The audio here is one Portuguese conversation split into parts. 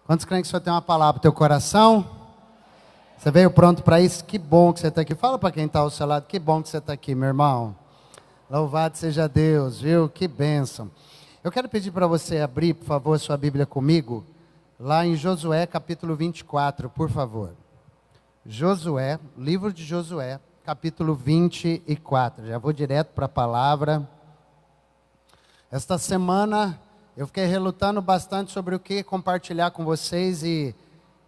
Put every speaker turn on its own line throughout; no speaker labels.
Quantos creem que o Senhor tem uma palavra para o teu coração? Você veio pronto para isso? Que bom que você está aqui. Fala para quem está ao seu lado, que bom que você está aqui, meu irmão. Louvado seja Deus, viu? Que bênção. Eu quero pedir para você abrir, por favor, sua Bíblia comigo, lá em Josué, capítulo 24, por favor. Josué, livro de Josué, capítulo 24. Já vou direto para a palavra. Esta semana eu fiquei relutando bastante sobre o que compartilhar com vocês e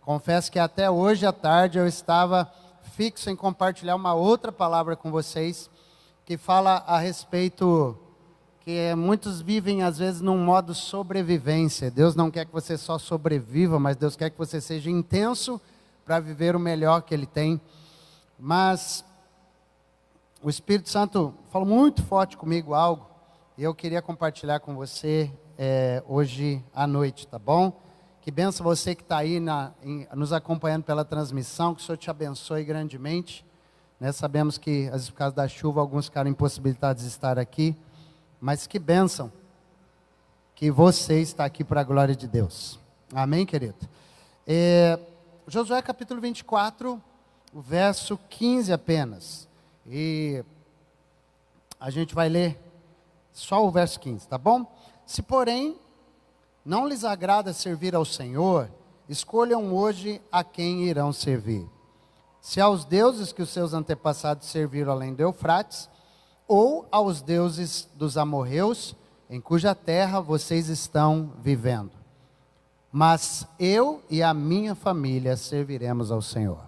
confesso que até hoje à tarde eu estava fixo em compartilhar uma outra palavra com vocês que fala a respeito que muitos vivem às vezes num modo sobrevivência. Deus não quer que você só sobreviva, mas Deus quer que você seja intenso para viver o melhor que Ele tem. Mas o Espírito Santo falou muito forte comigo algo e eu queria compartilhar com você hoje à noite, tá bom? Que benção você que está aí nos acompanhando pela transmissão, que o Senhor te abençoe grandemente. Né? Sabemos que, às vezes, por causa da chuva, alguns ficaram impossibilitados de estar aqui, mas que bênção que você está aqui para a glória de Deus. Amém, querido? Josué capítulo 24, o verso 15 apenas. E a gente vai ler só o verso 15, tá bom? Se, porém, não lhes agrada servir ao Senhor, escolham hoje a quem irão servir. Se aos deuses que os seus antepassados serviram além do Eufrates, ou aos deuses dos amorreus, em cuja terra vocês estão vivendo. Mas eu e a minha família serviremos ao Senhor.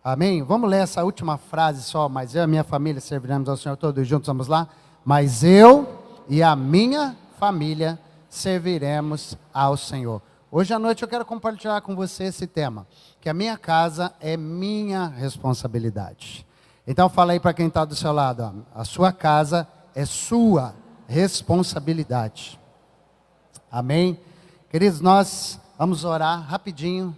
Amém? Vamos ler essa última frase só, mas eu e a minha família serviremos ao Senhor, todos juntos, vamos lá? Mas eu e a minha família serviremos ao Senhor. Hoje à noite eu quero compartilhar com você esse tema, que a minha casa é minha responsabilidade. Então fala aí para quem está do seu lado, ó, a sua casa é sua responsabilidade. Amém? Queridos, nós vamos orar rapidinho.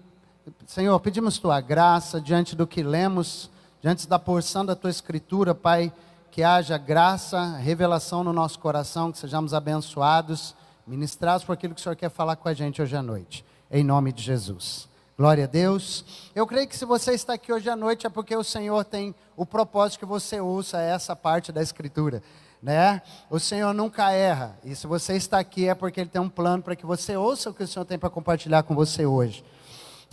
Senhor, pedimos tua graça diante do que lemos, diante da porção da tua escritura, Pai, que haja graça, revelação no nosso coração, que sejamos abençoados, ministrados por aquilo que o Senhor quer falar com a gente hoje à noite, em nome de Jesus. Glória a Deus. Eu creio que se você está aqui hoje à noite é porque o Senhor tem o propósito que você ouça essa parte da Escritura, né? O Senhor nunca erra, e se você está aqui é porque Ele tem um plano para que você ouça o que o Senhor tem para compartilhar com você hoje.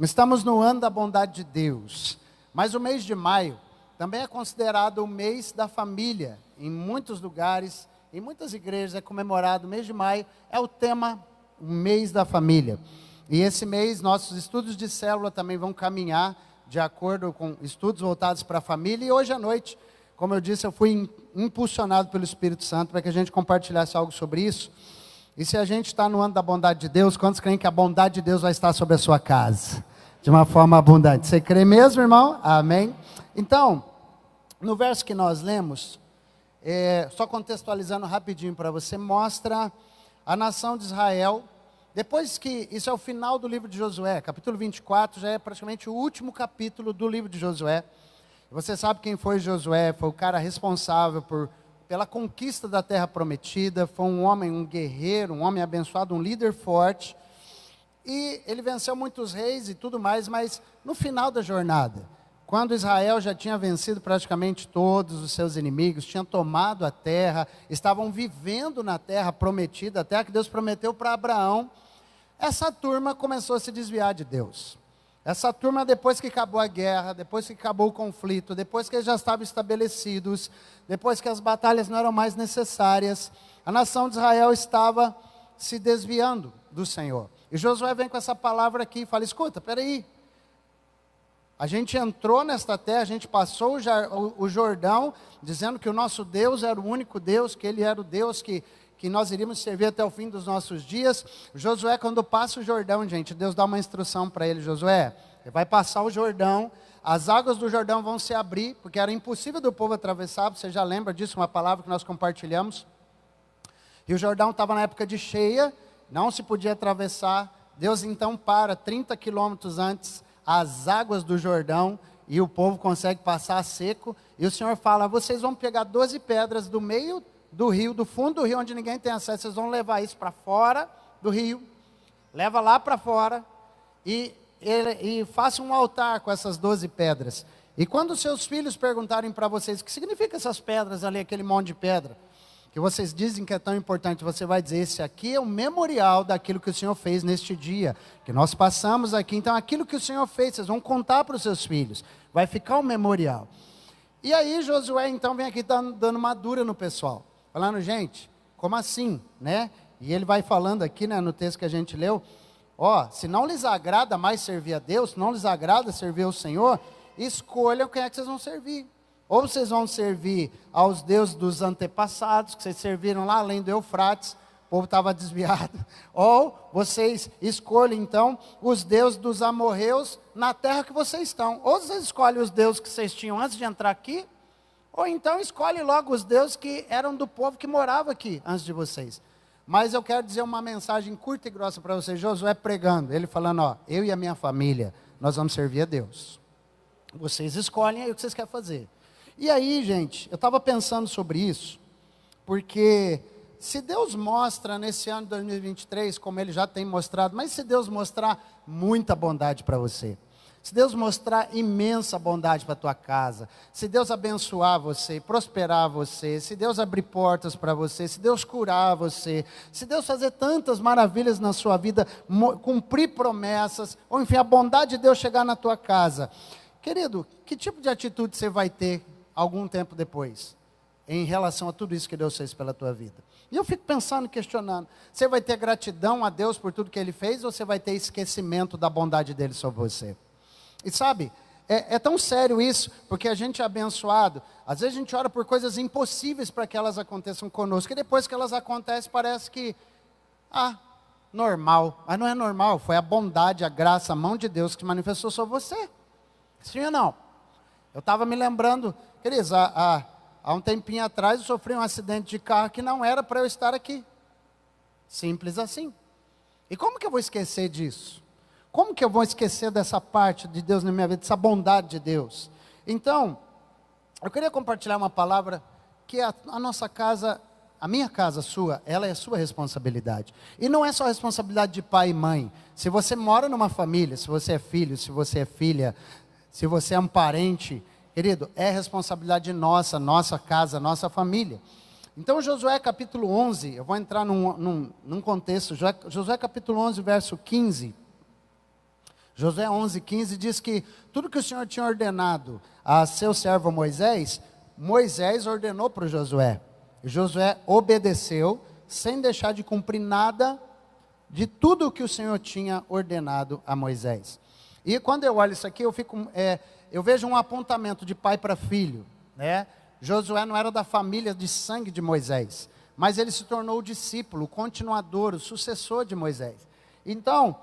Estamos no ano da bondade de Deus, mas o mês de maio também é considerado o mês da família. Em muitos lugares, em muitas igrejas é comemorado o mês de maio, é o tema, o mês da família. E esse mês, nossos estudos de célula também vão caminhar de acordo com estudos voltados para a família. E hoje à noite, como eu disse, eu fui impulsionado pelo Espírito Santo para que a gente compartilhasse algo sobre isso. E se a gente está no ano da bondade de Deus, quantos creem que a bondade de Deus vai estar sobre a sua casa? De uma forma abundante. Você crê mesmo, irmão? Amém? Então, no verso que nós lemos, só contextualizando rapidinho para você, mostra a nação de Israel, depois que, isso é o final do livro de Josué, capítulo 24, já é praticamente o último capítulo do livro de Josué. Você sabe quem foi Josué? Foi o cara responsável pela conquista da terra prometida, foi um homem, um guerreiro, um homem abençoado, um líder forte, e ele venceu muitos reis e tudo mais, mas no final da jornada, quando Israel já tinha vencido praticamente todos os seus inimigos, tinha tomado a terra, estavam vivendo na terra prometida, a terra que Deus prometeu para Abraão, essa turma começou a se desviar de Deus. Essa turma, depois que acabou a guerra, depois que acabou o conflito, depois que eles já estavam estabelecidos, depois que as batalhas não eram mais necessárias, a nação de Israel estava se desviando do Senhor. E Josué vem com essa palavra aqui e fala, escuta, peraí, a gente entrou nesta terra, a gente passou o Jordão, dizendo que o nosso Deus era o único Deus, que Ele era o Deus que nós iríamos servir até o fim dos nossos dias. Josué, quando passa o Jordão, gente, Deus dá uma instrução para ele, Josué, ele vai passar o Jordão, as águas do Jordão vão se abrir, porque era impossível do povo atravessar, você já lembra disso, uma palavra que nós compartilhamos, e o Jordão estava na época de cheia, não se podia atravessar, Deus então para 30 quilômetros antes, as águas do Jordão, e o povo consegue passar seco, e o Senhor fala, vocês vão pegar 12 pedras do meio do rio, do fundo do rio, onde ninguém tem acesso, vocês vão levar isso para fora do rio, leva lá para fora e faça um altar com essas 12 pedras. E quando os seus filhos perguntarem para vocês o que significa essas pedras ali, aquele monte de pedra, que vocês dizem que é tão importante, você vai dizer, esse aqui é o memorial daquilo que o Senhor fez neste dia, que nós passamos aqui. Então, aquilo que o Senhor fez, vocês vão contar para os seus filhos, vai ficar um memorial. E aí, Josué, então, vem aqui dando uma dura no pessoal, falando, gente, como assim, né? E ele vai falando aqui, né, no texto que a gente leu, se não lhes agrada mais servir a Deus, se não lhes agrada servir ao Senhor, escolham quem é que vocês vão servir. Ou vocês vão servir aos deuses dos antepassados, que vocês serviram lá além do Eufrates, o povo estava desviado. Ou vocês escolhem, então, os deuses dos amorreus na terra que vocês estão. Ou vocês escolhem os deuses que vocês tinham antes de entrar aqui, ou então escolhe logo os deuses que eram do povo que morava aqui antes de vocês. Mas eu quero dizer uma mensagem curta e grossa para vocês. Josué pregando, ele falando, eu e a minha família, nós vamos servir a Deus. Vocês escolhem aí o que vocês querem fazer. E aí, gente, eu estava pensando sobre isso, porque se Deus mostra nesse ano de 2023, como Ele já tem mostrado, mas se Deus mostrar muita bondade para você, se Deus mostrar imensa bondade para a tua casa, se Deus abençoar você, prosperar você, se Deus abrir portas para você, se Deus curar você, se Deus fazer tantas maravilhas na sua vida, cumprir promessas, ou enfim, a bondade de Deus chegar na tua casa, querido, que tipo de atitude você vai ter algum tempo depois, em relação a tudo isso que Deus fez pela tua vida? E eu fico pensando, questionando, você vai ter gratidão a Deus por tudo que Ele fez, ou você vai ter esquecimento da bondade dEle sobre você? E sabe, é tão sério isso, porque a gente é abençoado, às vezes a gente ora por coisas impossíveis para que elas aconteçam conosco, e depois que elas acontecem parece que, normal, mas não é normal, foi a bondade, a graça, a mão de Deus que manifestou sobre você, sim ou não? Eu estava me lembrando, queridos, há um tempinho atrás eu sofri um acidente de carro que não era para eu estar aqui. Simples assim. E como que eu vou esquecer disso? Como que eu vou esquecer dessa parte de Deus na minha vida, dessa bondade de Deus? Então, eu queria compartilhar uma palavra que a nossa casa, a minha casa, a sua, ela é sua responsabilidade. E não é só responsabilidade de pai e mãe. Se você mora numa família, se você é filho, se você é filha, se você é um parente, querido, é responsabilidade nossa, nossa casa, nossa família. Então, Josué capítulo 11, eu vou entrar num contexto, Josué capítulo 11, verso 15. Josué 11, 15 diz que tudo que o Senhor tinha ordenado a seu servo Moisés, Moisés ordenou para o Josué. Josué obedeceu, sem deixar de cumprir nada de tudo o que o Senhor tinha ordenado a Moisés. E quando eu olho isso aqui, eu vejo um apontamento de pai para filho, né? Josué não era da família de sangue de Moisés, mas ele se tornou o discípulo, o continuador, o sucessor de Moisés. Então,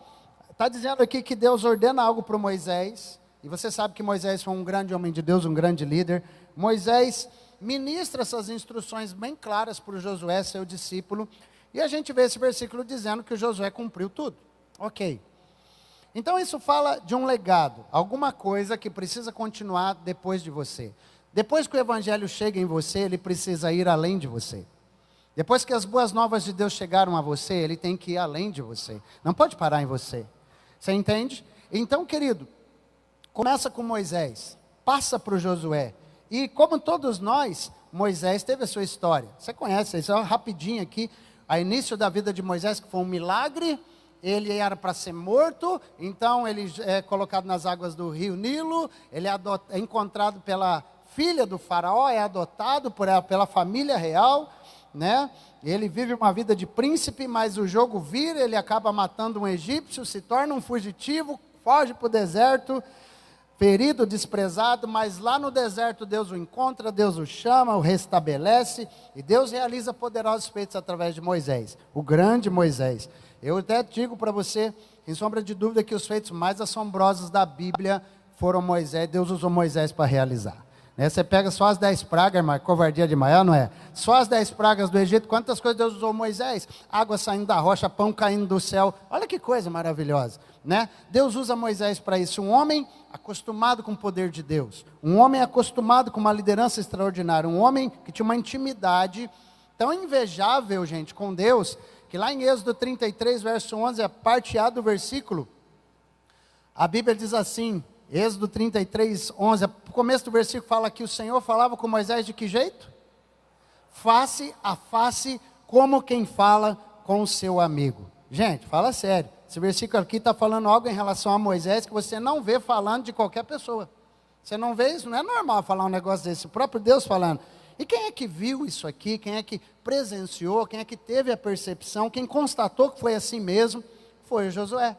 está dizendo aqui que Deus ordena algo para Moisés, e você sabe que Moisés foi um grande homem de Deus, um grande líder. Moisés ministra essas instruções bem claras para o Josué, seu discípulo, e a gente vê esse versículo dizendo que o Josué cumpriu tudo. Ok. Então isso fala de um legado, alguma coisa que precisa continuar depois de você. Depois que o evangelho chega em você, ele precisa ir além de você. Depois que as boas novas de Deus chegaram a você, ele tem que ir além de você. Não pode parar em você. Você entende? Então, querido, começa com Moisés, passa para o Josué. E como todos nós, Moisés teve a sua história. Você conhece isso, rapidinho aqui. A início da vida de Moisés, que foi um milagre. Ele era para ser morto, então ele é colocado nas águas do rio Nilo, ele é encontrado pela filha do faraó, é adotado pela família real, né? Ele vive uma vida de príncipe, mas o jogo vira, ele acaba matando um egípcio, se torna um fugitivo, foge para o deserto, ferido, desprezado, mas lá no deserto Deus o encontra, Deus o chama, o restabelece, e Deus realiza poderosos feitos através de Moisés, o grande Moisés. Eu até digo para você, sem sombra de dúvida, que os feitos mais assombrosos da Bíblia foram Moisés, Deus usou Moisés para realizar. Né? Você pega só as 10 pragas, irmão, covardia de maior, não é? Só as 10 pragas do Egito, quantas coisas Deus usou Moisés? Água saindo da rocha, pão caindo do céu, olha que coisa maravilhosa. Né? Deus usa Moisés para isso, um homem acostumado com o poder de Deus, um homem acostumado com uma liderança extraordinária, um homem que tinha uma intimidade tão invejável, gente, com Deus, que lá em Êxodo 33, verso 11, a parte A do versículo, a Bíblia diz assim, Êxodo 33, 11, o começo do versículo fala que o Senhor falava com Moisés de que jeito? Face a face, como quem fala com o seu amigo. Gente, fala sério, esse versículo aqui está falando algo em relação a Moisés que você não vê falando de qualquer pessoa. Você não vê isso, não é normal falar um negócio desse, o próprio Deus falando. E quem é que viu isso aqui, quem é que presenciou, quem é que teve a percepção, quem constatou que foi assim mesmo, foi o Josué.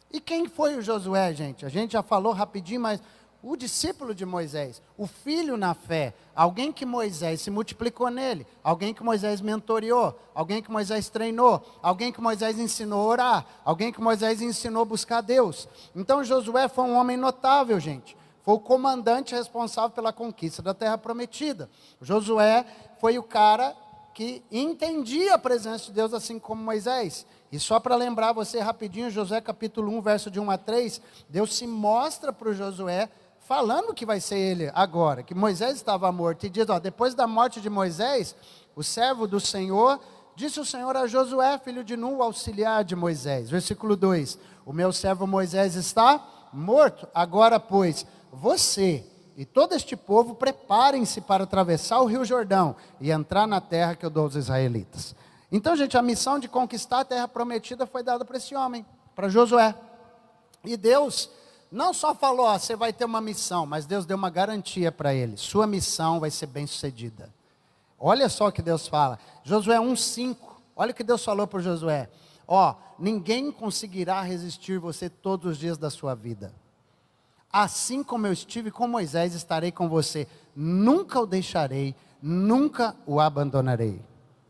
E quem foi o Josué, gente? A gente já falou rapidinho, mas o discípulo de Moisés, o filho na fé, alguém que Moisés se multiplicou nele, alguém que Moisés mentoreou, alguém que Moisés treinou, alguém que Moisés ensinou a orar, alguém que Moisés ensinou a buscar Deus. Então Josué foi um homem notável, gente. Foi o comandante responsável pela conquista da terra prometida. Josué foi o cara que entendia a presença de Deus assim como Moisés. E só para lembrar você rapidinho, Josué capítulo 1, verso de 1 a 3, Deus se mostra para o Josué falando que vai ser ele agora, que Moisés estava morto. E diz, depois da morte de Moisés, o servo do Senhor, disse o Senhor a Josué, filho de Nun, auxiliar de Moisés. Versículo 2, o meu servo Moisés está morto, agora pois, você e todo este povo preparem-se para atravessar o rio Jordão e entrar na terra que eu dou aos israelitas. Então, gente, a missão de conquistar a terra prometida foi dada para esse homem, para Josué. E Deus não só falou, você vai ter uma missão, mas Deus deu uma garantia para ele. Sua missão vai ser bem sucedida. Olha só o que Deus fala. Josué 1,5. Olha o que Deus falou para Josué. Ninguém conseguirá resistir você todos os dias da sua vida. Assim como eu estive com Moisés, estarei com você. Nunca o deixarei, nunca o abandonarei.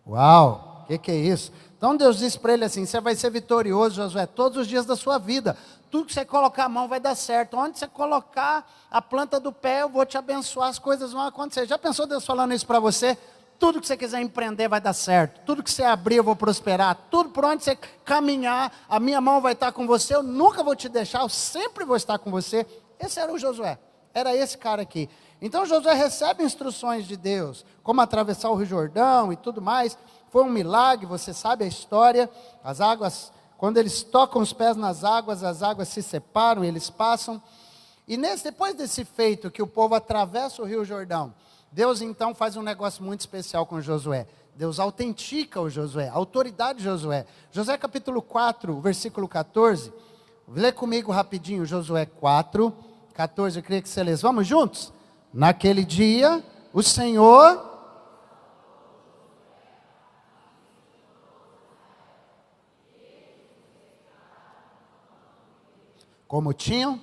Uau! O que é isso? Então Deus disse para ele assim, você vai ser vitorioso, Josué, todos os dias da sua vida. Tudo que você colocar a mão vai dar certo. Onde você colocar a planta do pé, eu vou te abençoar, as coisas vão acontecer. Já pensou Deus falando isso para você? Tudo que você quiser empreender vai dar certo. Tudo que você abrir eu vou prosperar. Tudo por onde você caminhar, a minha mão vai estar com você. Eu nunca vou te deixar, eu sempre vou estar com você. Esse era o Josué. Era esse cara aqui. Então Josué recebe instruções de Deus, como atravessar o Rio Jordão e tudo mais. Foi um milagre, você sabe a história. As águas, quando eles tocam os pés nas águas, as águas se separam, eles passam. E depois desse feito, que o povo atravessa o Rio Jordão, Deus então faz um negócio muito especial com Josué. Deus autentica o Josué, a autoridade de Josué. Josué capítulo 4, versículo 14. Lê comigo rapidinho, Josué 4, 14. Eu queria que você lesse. Vamos juntos? Naquele dia, o Senhor... Como tinham?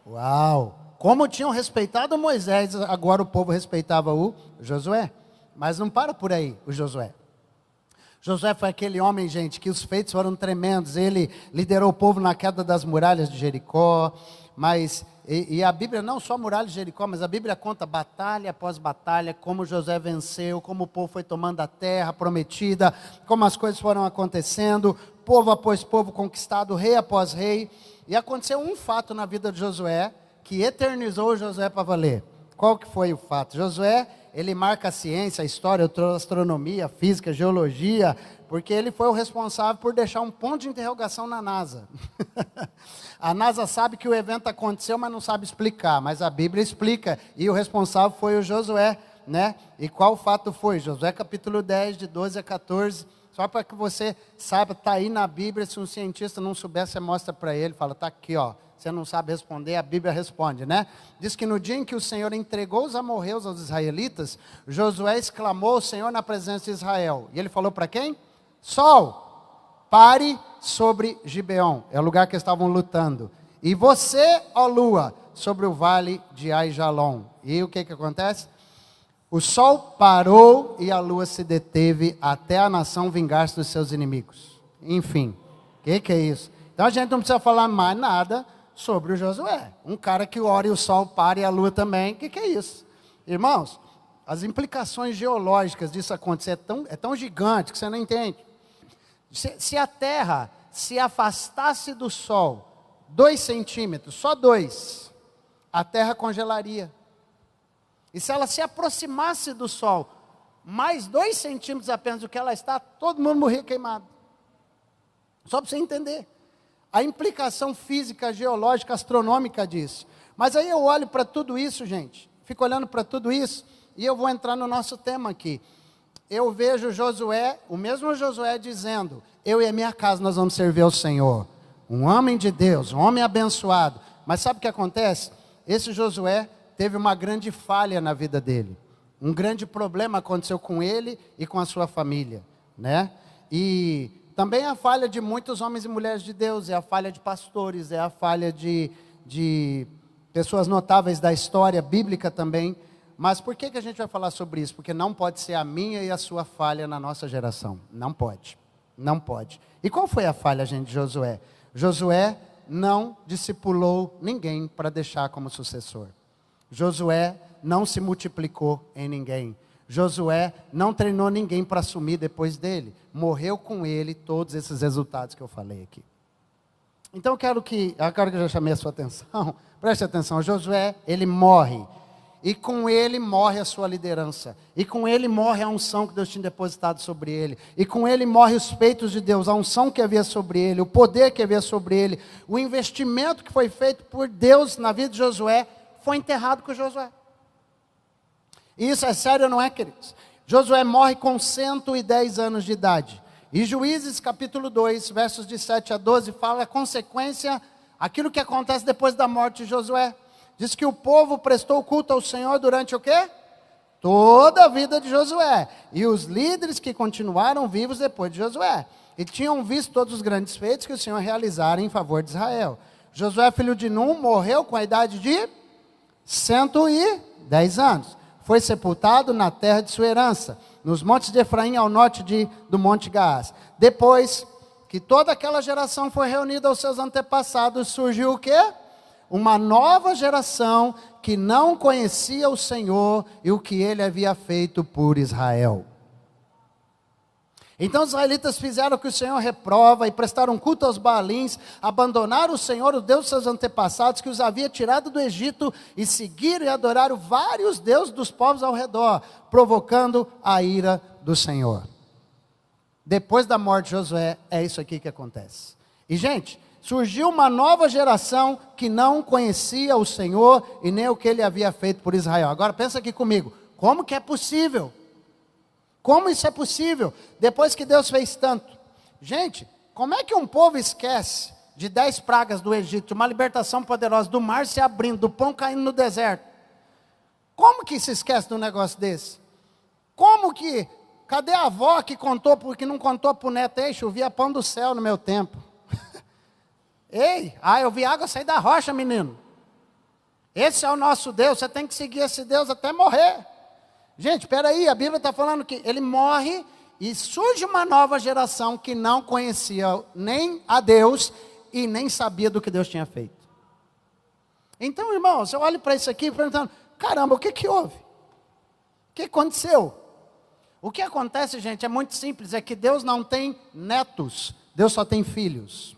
Uau! Como tinham respeitado Moisés, agora o povo respeitava o Josué. Mas não para por aí, o Josué. Josué foi aquele homem, gente, que os feitos foram tremendos. Ele liderou o povo na queda das muralhas de Jericó. E a Bíblia, não só a muralha de Jericó, mas a Bíblia conta batalha após batalha, como Josué venceu, como o povo foi tomando a terra prometida, como as coisas foram acontecendo, povo após povo conquistado, rei após rei. E aconteceu um fato na vida de Josué, que eternizou Josué para valer. Qual que foi o fato? Josué, ele marca a ciência, a história, a astronomia, a física, a geologia, porque ele foi o responsável por deixar um ponto de interrogação na NASA. A NASA sabe que o evento aconteceu, mas não sabe explicar, mas a Bíblia explica, e o responsável foi o Josué, né? E qual fato foi? Josué capítulo 10, de 12 a 14, só para que você saiba, está aí na Bíblia, se um cientista não souber, você mostra para ele, fala, está aqui, você não sabe responder, a Bíblia responde, né? Diz que no dia em que o Senhor entregou os amorreus aos israelitas, Josué exclamou ao Senhor na presença de Israel, e ele falou para quem? Sol, pare sobre Gibeon, é o lugar que estavam lutando, e você, ó lua, sobre o vale de Aijalon. E o que acontece? O sol parou e a lua se deteve até a nação vingar-se dos seus inimigos. Enfim, o que é isso? Então a gente não precisa falar mais nada sobre o Josué, um cara que ora e o sol para e a lua também. O que é isso? Irmãos, as implicações geológicas disso acontecer é tão gigante que você não entende. Se a terra se afastasse do sol 2 centímetros, só 2, a terra congelaria. E se ela se aproximasse do sol mais 2 centímetros apenas do que ela está, todo mundo morria queimado. Só para você entender a implicação física, geológica, astronômica disso. Mas aí eu olho para tudo isso, gente, fico olhando para tudo isso, e eu vou entrar no nosso tema aqui. Eu vejo Josué, o mesmo Josué dizendo, eu e a minha casa nós vamos servir ao Senhor. Um homem de Deus, um homem abençoado. Mas sabe o que acontece? Esse Josué teve uma grande falha na vida dele. Um grande problema aconteceu com ele e com a sua família, né? E também a falha de muitos homens e mulheres de Deus, é a falha de pastores, é a falha de pessoas notáveis da história bíblica também. Mas por que a gente vai falar sobre isso? Porque não pode ser a minha e a sua falha na nossa geração. Não pode. Não pode. E qual foi a falha, gente, de Josué? Josué não discipulou ninguém para deixar como sucessor. Josué não se multiplicou em ninguém. Josué não treinou ninguém para assumir depois dele. Morreu com ele todos esses resultados que eu falei aqui. Então agora que eu já chamei a sua atenção, preste atenção, Josué, ele morre. E com ele morre a sua liderança. E com ele morre a unção que Deus tinha depositado sobre ele. E com ele morre os feitos de Deus, a unção que havia sobre ele, o poder que havia sobre ele. O investimento que foi feito por Deus na vida de Josué foi enterrado com Josué. E isso é sério, não é, queridos? Josué morre com 110 anos de idade. E Juízes capítulo 2, versos de 7 a 12, fala a consequência, aquilo que acontece depois da morte de Josué. Diz que o povo prestou culto ao Senhor durante o quê? Toda a vida de Josué. E os líderes que continuaram vivos depois de Josué. E tinham visto todos os grandes feitos que o Senhor realizara em favor de Israel. Josué, filho de Num, morreu com a idade de 110 anos. Foi sepultado na terra de sua herança, nos montes de Efraim, ao norte do Monte Gaás. Depois que toda aquela geração foi reunida aos seus antepassados, surgiu o quê? Uma nova geração que não conhecia o Senhor e o que ele havia feito por Israel. Então os israelitas fizeram o que o Senhor reprova e prestaram culto aos Baalins, abandonaram o Senhor, o Deus dos seus antepassados, que os havia tirado do Egito, e seguiram e adoraram vários deuses dos povos ao redor, provocando a ira do Senhor. Depois da morte de Josué, é isso aqui que acontece. E gente, surgiu uma nova geração que não conhecia o Senhor e nem o que ele havia feito por Israel. Agora pensa aqui comigo, como que é possível? Como isso é possível? Depois que Deus fez tanto. Gente, como é que um povo esquece de 10 pragas do Egito, uma libertação poderosa, do mar se abrindo, do pão caindo no deserto? Como que se esquece de um negócio desse? Como que, cadê a avó que contou, porque não contou para o neto, ei, chovia pão do céu no meu tempo. Ei, eu vi água sair da rocha, menino. Esse é o nosso Deus, você tem que seguir esse Deus até morrer. Gente, espera aí, a Bíblia está falando que ele morre e surge uma nova geração que não conhecia nem a Deus e nem sabia do que Deus tinha feito. Então, irmãos, eu olho para isso aqui perguntando, caramba, o que houve? O que aconteceu? O que acontece, gente, é muito simples, é que Deus não tem netos, Deus só tem filhos.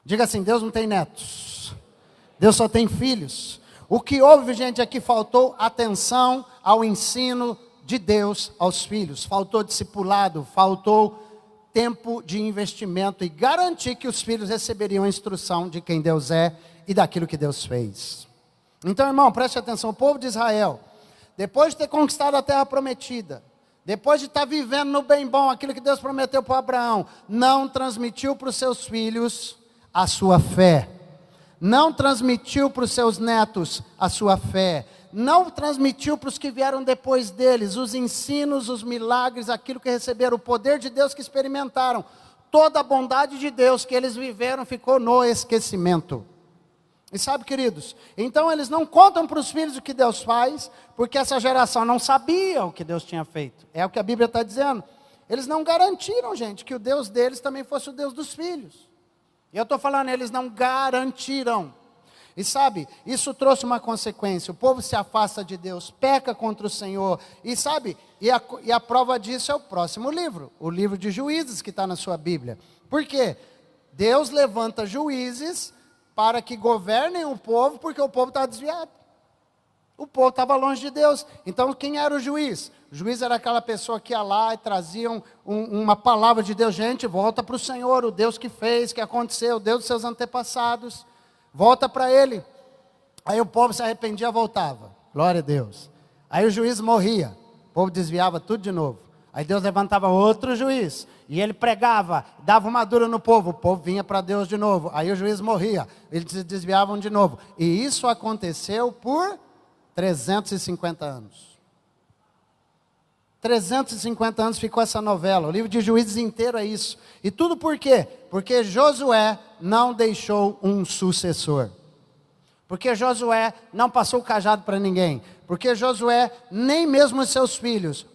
Diga assim, Deus não tem netos, Deus só tem filhos. O que houve, gente, é que faltou atenção ao ensino de Deus aos filhos. Faltou discipulado, faltou tempo de investimento e garantir que os filhos receberiam a instrução de quem Deus é e daquilo que Deus fez. Então, irmão, preste atenção, o povo de Israel, depois de ter conquistado a terra prometida, depois de estar vivendo no bem bom, aquilo que Deus prometeu para Abraão, não transmitiu para os seus filhos a sua fé. Não transmitiu para os seus netos a sua fé, não transmitiu para os que vieram depois deles, os ensinos, os milagres, aquilo que receberam, o poder de Deus que experimentaram, toda a bondade de Deus que eles viveram ficou no esquecimento. E sabe, queridos, então eles não contam para os filhos o que Deus faz, porque essa geração não sabia o que Deus tinha feito, é o que a Bíblia está dizendo. Eles não garantiram, gente, que o Deus deles também fosse o Deus dos filhos. E eu estou falando, eles não garantiram. E sabe, isso trouxe uma consequência. O povo se afasta de Deus, peca contra o Senhor. E sabe, e a prova disso é o próximo livro. O livro de Juízes que está na sua Bíblia. Por quê? Deus levanta juízes para que governem o povo, porque o povo está desviado. O povo estava longe de Deus. Então, quem era o juiz? O juiz era aquela pessoa que ia lá e trazia uma palavra de Deus. Gente, volta para o Senhor, o Deus que fez, que aconteceu, o Deus dos seus antepassados. Volta para Ele. Aí o povo se arrependia, voltava. Glória a Deus. Aí o juiz morria. O povo desviava tudo de novo. Aí Deus levantava outro juiz. E ele pregava, dava uma dura no povo. O povo vinha para Deus de novo. Aí o juiz morria. Eles se desviavam de novo. E isso aconteceu por 350 anos. 350 anos ficou essa novela. O livro de Juízes inteiro é isso. E tudo por quê? Porque Josué não deixou um sucessor. Porque Josué não passou o cajado para ninguém. Porque Josué, nem mesmo os seus filhos,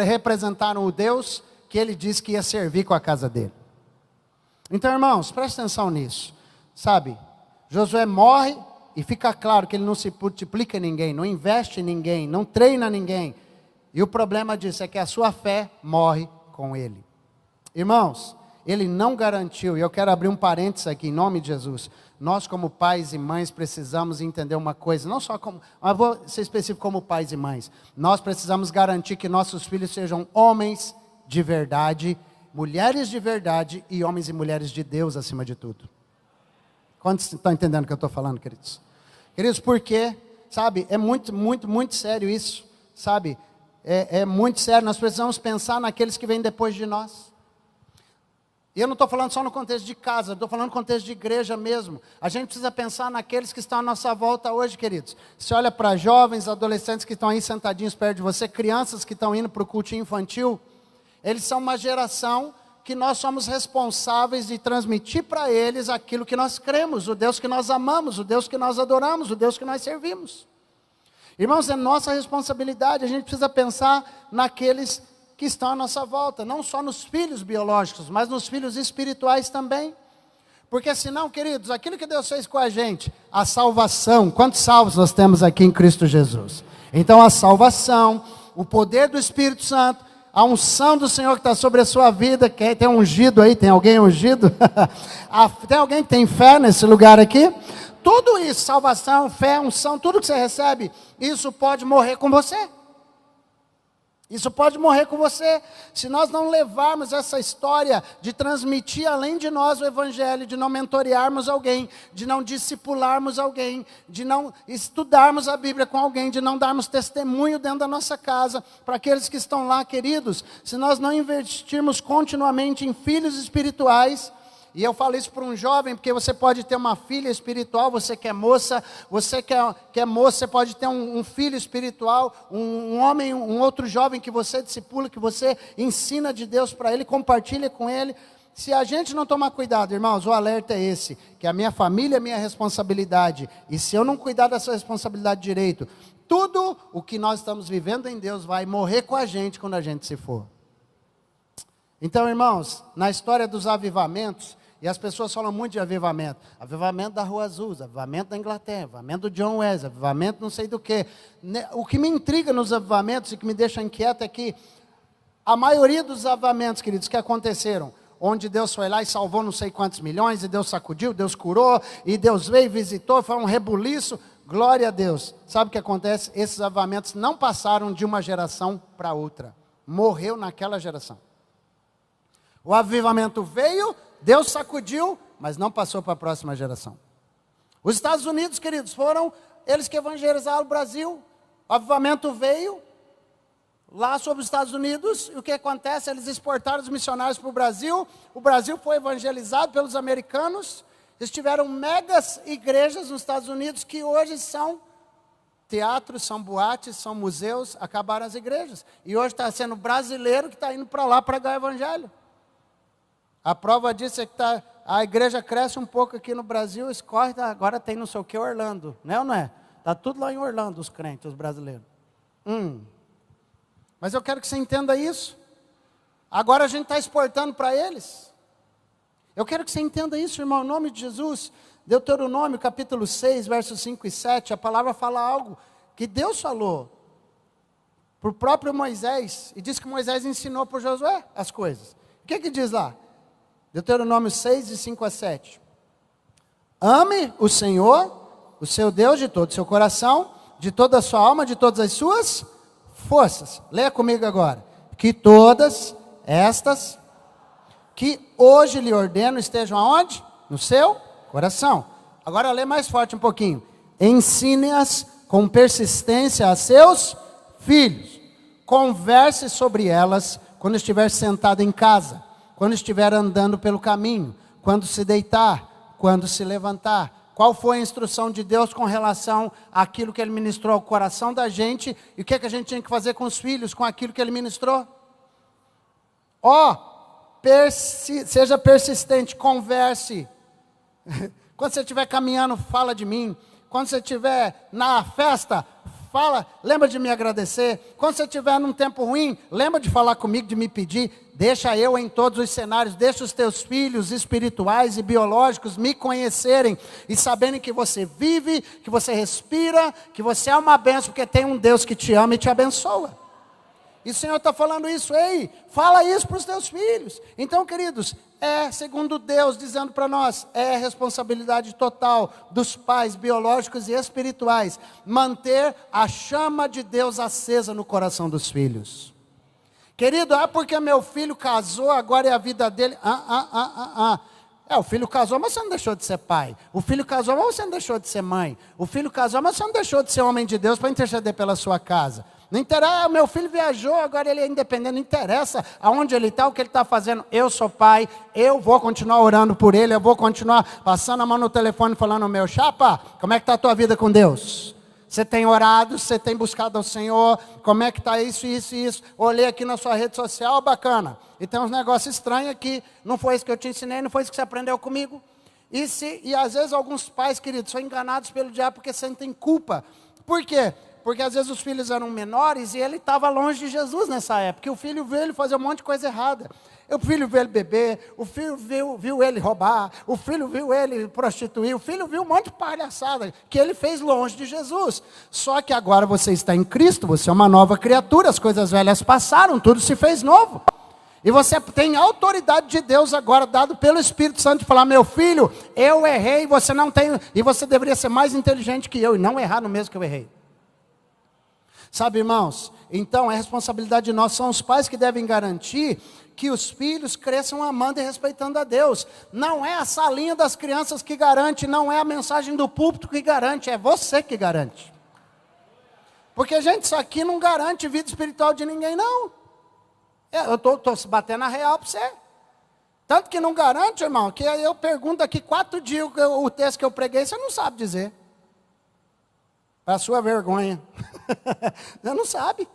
representaram o Deus que ele disse que ia servir com a casa dele. Então, irmãos, presta atenção nisso. Sabe, Josué morre e fica claro que ele não se multiplica em ninguém, não investe em ninguém, não treina ninguém. E o problema disso é que a sua fé morre com ele. Irmãos, ele não garantiu, e eu quero abrir um parênteses aqui em nome de Jesus. Nós como pais e mães precisamos entender uma coisa, não só como, mas vou ser específico como pais e mães. Nós precisamos garantir que nossos filhos sejam homens de verdade, mulheres de verdade e homens e mulheres de Deus acima de tudo. Quantos estão entendendo o que eu estou falando, queridos? Queridos, porque, sabe, é muito, muito, muito sério isso, sabe? É muito sério, nós precisamos pensar naqueles que vêm depois de nós. E eu não estou falando só no contexto de casa, estou falando no contexto de igreja mesmo. A gente precisa pensar naqueles que estão à nossa volta hoje, queridos. Você olha para jovens, adolescentes que estão aí sentadinhos perto de você, crianças que estão indo para o cultinho infantil, eles são uma geração que nós somos responsáveis de transmitir para eles aquilo que nós cremos, o Deus que nós amamos, o Deus que nós adoramos, o Deus que nós servimos. Irmãos, é nossa responsabilidade, a gente precisa pensar naqueles que estão à nossa volta, não só nos filhos biológicos, mas nos filhos espirituais também. Porque senão, queridos, aquilo que Deus fez com a gente, a salvação, quantos salvos nós temos aqui em Cristo Jesus? Então a salvação, o poder do Espírito Santo, a unção do Senhor que está sobre a sua vida, quem tem ungido aí, tem alguém ungido? Tem alguém que tem fé nesse lugar aqui? Tudo isso, salvação, fé, unção, tudo que você recebe, isso pode morrer com você. Isso pode morrer com você, se nós não levarmos essa história de transmitir além de nós o Evangelho, de não mentorearmos alguém, de não discipularmos alguém, de não estudarmos a Bíblia com alguém, de não darmos testemunho dentro da nossa casa, para aqueles que estão lá, queridos, se nós não investirmos continuamente em filhos espirituais. E eu falo isso para um jovem, porque você pode ter uma filha espiritual, você que é moça, você que é moça, você pode ter um filho espiritual, um homem, um outro jovem que você discipula, que você ensina de Deus para ele, compartilha com ele. Se a gente não tomar cuidado, irmãos, o alerta é esse, que a minha família é minha responsabilidade, e se eu não cuidar dessa responsabilidade direito, tudo o que nós estamos vivendo em Deus vai morrer com a gente quando a gente se for. Então, irmãos, na história dos avivamentos, e as pessoas falam muito de avivamento. Avivamento da Rua Azul, avivamento da Inglaterra, avivamento do John Wesley, avivamento não sei do que. O que me intriga nos avivamentos e que me deixa inquieto é que a maioria dos avivamentos, queridos, que aconteceram, onde Deus foi lá e salvou não sei quantos milhões, e Deus sacudiu, Deus curou, e Deus veio e visitou, foi um rebuliço, glória a Deus. Sabe o que acontece? Esses avivamentos não passaram de uma geração para outra. Morreu naquela geração. O avivamento veio, Deus sacudiu, mas não passou para a próxima geração. Os Estados Unidos, queridos, foram eles que evangelizaram o Brasil. O avivamento veio lá sobre os Estados Unidos, e o que acontece? Eles exportaram os missionários para o Brasil foi evangelizado pelos americanos, eles tiveram megas igrejas nos Estados Unidos, que hoje são teatros, são boates, são museus, acabaram as igrejas. E hoje está sendo brasileiro que está indo para lá pregar o evangelho. A prova disso é que a igreja cresce um pouco aqui no Brasil, escorre, agora tem não sei o que, Orlando, né ou não é? Está tudo lá em Orlando, os crentes, os brasileiros. Mas eu quero que você entenda isso. Agora a gente está exportando para eles. Eu quero que você entenda isso, irmão, em nome de Jesus. Deuteronômio, capítulo 6, versos 5 e 7, a palavra fala algo que Deus falou para o próprio Moisés, e diz que Moisés ensinou para Josué as coisas. O que diz lá? Deuteronômio 6, de 5 a 7. Ame o Senhor, o seu Deus, de todo o seu coração, de toda a sua alma, de todas as suas forças. Leia comigo agora. Que todas estas que hoje lhe ordeno estejam aonde? No seu coração. Agora lê mais forte um pouquinho. Ensine-as com persistência a seus filhos. Converse sobre elas quando estiver sentado em casa, quando estiver andando pelo caminho, quando se deitar, quando se levantar. Qual foi a instrução de Deus com relação àquilo que Ele ministrou ao coração da gente? E o que a gente tinha que fazer com os filhos, com aquilo que Ele ministrou? Seja persistente, converse. Quando você estiver caminhando, fala de mim. Quando você estiver na festa, lembra de me agradecer. Quando você estiver num tempo ruim, lembra de falar comigo, de me pedir. Deixa eu em todos os cenários, deixa os teus filhos espirituais e biológicos me conhecerem e saberem que você vive, que você respira, que você é uma bênção, porque tem um Deus que te ama e te abençoa. E o Senhor está falando isso, ei, fala isso para os teus filhos. Então, queridos, segundo Deus, dizendo para nós, é responsabilidade total dos pais biológicos e espirituais, manter a chama de Deus acesa no coração dos filhos. Querido, porque meu filho casou, agora é a vida dele. O filho casou, mas você não deixou de ser pai. O filho casou, mas você não deixou de ser mãe. O filho casou, mas você não deixou de ser homem de Deus para interceder pela sua casa. Não interessa, meu filho viajou, agora ele é independente, não interessa aonde ele está, o que ele está fazendo. Eu sou pai, eu vou continuar orando por ele, eu vou continuar passando a mão no telefone falando, meu chapa, como é que está a tua vida com Deus? Você tem orado, você tem buscado ao Senhor, como é que está isso, isso e isso? Olhei aqui na sua rede social, bacana. E tem uns negócios estranhos aqui, não foi isso que eu te ensinei, não foi isso que você aprendeu comigo. E às vezes alguns pais, queridos, são enganados pelo diabo porque sentem culpa. Por quê? Porque às vezes os filhos eram menores e ele estava longe de Jesus nessa época. E o filho viu ele fazer um monte de coisa errada. O filho viu ele beber, o filho viu ele roubar, o filho viu ele prostituir, o filho viu um monte de palhaçada que ele fez longe de Jesus. Só que agora você está em Cristo, você é uma nova criatura, as coisas velhas passaram, tudo se fez novo. E você tem autoridade de Deus agora, dado pelo Espírito Santo, de falar, meu filho, eu errei, você não tem, e você deveria ser mais inteligente que eu, e não errar no mesmo que eu errei. Sabe, irmãos, então é responsabilidade de nós, são os pais que devem garantir que os filhos cresçam amando e respeitando a Deus. Não é a salinha das crianças que garante, não é a mensagem do púlpito que garante, é você que garante. Porque, gente, isso aqui não garante vida espiritual de ninguém, não. Eu estou batendo a real para você. Tanto que não garante, irmão, que eu pergunto aqui 4 dias o texto que eu preguei, você não sabe dizer. Para a sua vergonha. Você não sabe.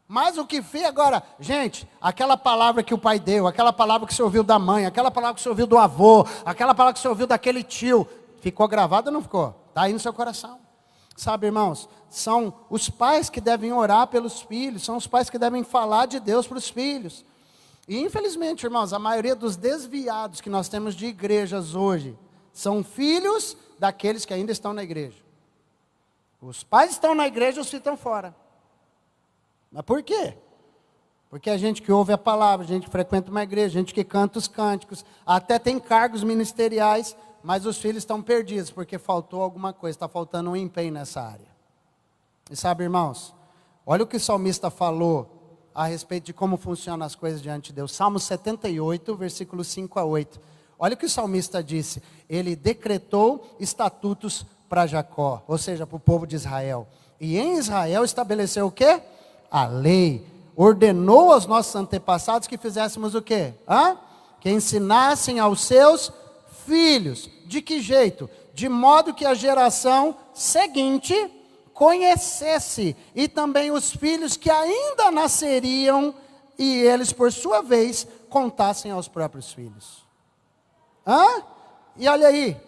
Mas o que fez agora, gente, aquela palavra que o pai deu, aquela palavra que você ouviu da mãe, aquela palavra que você ouviu do avô, aquela palavra que você ouviu daquele tio, ficou gravada ou não ficou? Está aí no seu coração. Sabe, irmãos, são os pais que devem orar pelos filhos, são os pais que devem falar de Deus para os filhos. E infelizmente, irmãos, a maioria dos desviados que nós temos de igrejas hoje, são filhos daqueles que ainda estão na igreja. Os pais estão na igreja, os filhos estão fora. Mas por quê? Porque a gente que ouve a palavra, a gente que frequenta uma igreja, a gente que canta os cânticos, até tem cargos ministeriais, mas os filhos estão perdidos, porque faltou alguma coisa, está faltando um empenho nessa área. E sabe, irmãos, olha o que o salmista falou a respeito de como funcionam as coisas diante de Deus. Salmo 78, versículos 5 a 8. Olha o que o salmista disse. Ele decretou estatutos para Jacó, ou seja, para o povo de Israel. E em Israel estabeleceu o quê? A lei. Ordenou aos nossos antepassados que fizéssemos o quê? Que ensinassem aos seus filhos. De que jeito? De modo que a geração seguinte conhecesse, e também os filhos que ainda nasceriam, e eles, por sua vez, contassem aos próprios filhos. E olha aí,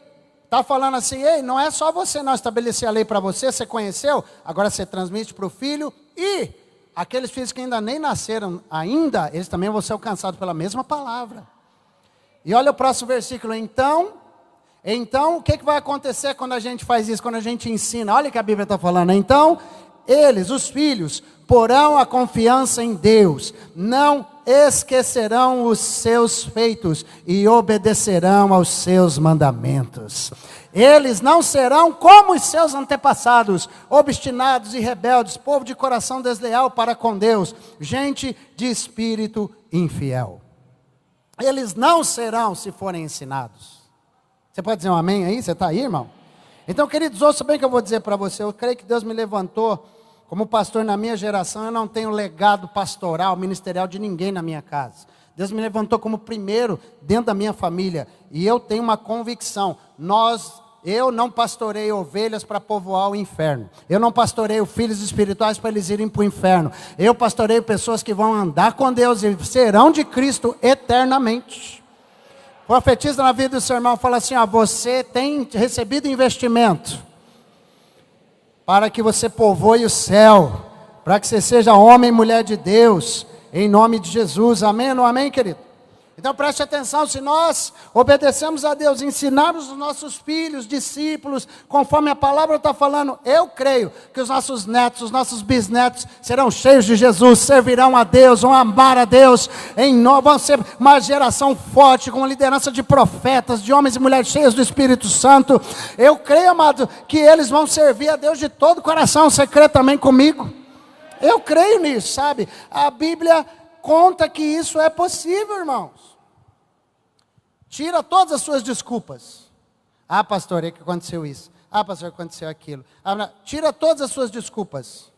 está falando assim, ei, não é só você não estabelecer a lei para você, você conheceu, agora você transmite para o filho, e aqueles filhos que ainda nem nasceram ainda, eles também vão ser alcançados pela mesma palavra. E olha o próximo versículo, então o que vai acontecer quando a gente faz isso, quando a gente ensina? Olha o que a Bíblia está falando, então, eles, os filhos, porão a confiança em Deus, não esquecerão os seus feitos e obedecerão aos seus mandamentos. Eles não serão como os seus antepassados, obstinados e rebeldes, povo de coração desleal para com Deus, gente de espírito infiel. Eles não serão se forem ensinados. Você pode dizer um amém aí? Você está aí, irmão? Então, queridos, ouça bem o que eu vou dizer para você. Eu creio que Deus me levantou como pastor na minha geração. Eu não tenho legado pastoral, ministerial de ninguém na minha casa. Deus me levantou como primeiro dentro da minha família. E eu tenho uma convicção. Eu não pastorei ovelhas para povoar o inferno. Eu não pastoreio filhos espirituais para eles irem para o inferno. Eu pastoreio pessoas que vão andar com Deus e serão de Cristo eternamente. Profetiza na vida do seu irmão, fala assim, você tem recebido investimento para que você povoe o céu, para que você seja homem e mulher de Deus, em nome de Jesus, amém ou não amém, querido? Então preste atenção, se nós obedecemos a Deus, ensinarmos os nossos filhos, discípulos, conforme a palavra está falando, eu creio que os nossos netos, os nossos bisnetos serão cheios de Jesus, servirão a Deus, vão amar a Deus, vão ser uma geração forte, com liderança de profetas, de homens e mulheres cheios do Espírito Santo. Eu creio, amado, que eles vão servir a Deus de todo o coração, secretamente comigo. Eu creio nisso, sabe? A Bíblia conta que isso é possível, irmãos. Tira todas as suas desculpas. Pastor, é que aconteceu isso. Pastor, aconteceu aquilo. Tira todas as suas desculpas.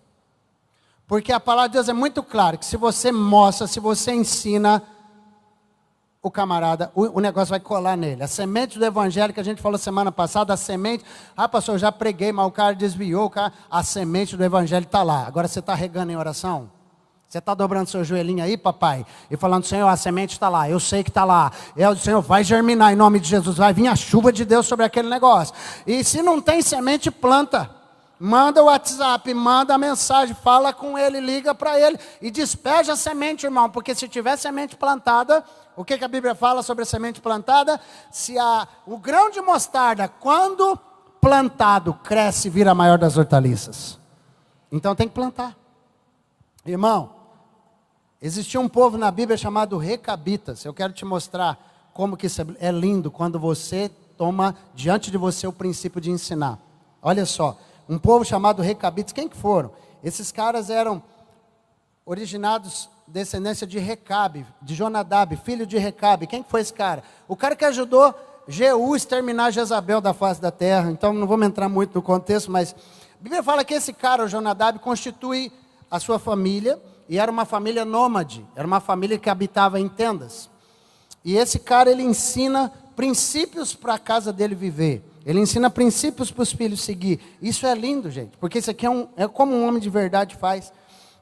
Porque a palavra de Deus é muito clara, que se você mostra, se você ensina, o camarada, o negócio vai colar nele. A semente do evangelho que a gente falou semana passada, a semente, pastor, eu já preguei, mas o cara desviou, a semente do evangelho está lá. Agora você está regando em oração? Você está dobrando seu joelhinho aí, papai, e falando, Senhor, a semente está lá, eu sei que está lá. Senhor, vai germinar em nome de Jesus, vai vir a chuva de Deus sobre aquele negócio. E se não tem semente, planta. Manda o WhatsApp, manda a mensagem, fala com ele, liga para ele e despeja a semente, irmão. Porque se tiver semente plantada, o que a Bíblia fala sobre a semente plantada? O grão de mostarda, quando plantado, cresce e vira a maior das hortaliças. Então tem que plantar. Irmão, existia um povo na Bíblia chamado Recabitas. Eu quero te mostrar como que isso é lindo quando você toma diante de você o princípio de ensinar. Olha só, um povo chamado Recabitas. Quem que foram? Esses caras eram originados, descendência de Recabe, de Jonadab, filho de Recabe. Quem que foi esse cara? O cara que ajudou Jeú a exterminar Jezabel da face da terra. Então não vamos entrar muito no contexto, mas a Bíblia fala que esse cara, o Jonadab, constitui a sua família, e era uma família nômade, era uma família que habitava em tendas. E esse cara, ele ensina princípios para a casa dele viver. Ele ensina princípios para os filhos seguir. Isso é lindo, gente, porque isso aqui é como um homem de verdade faz.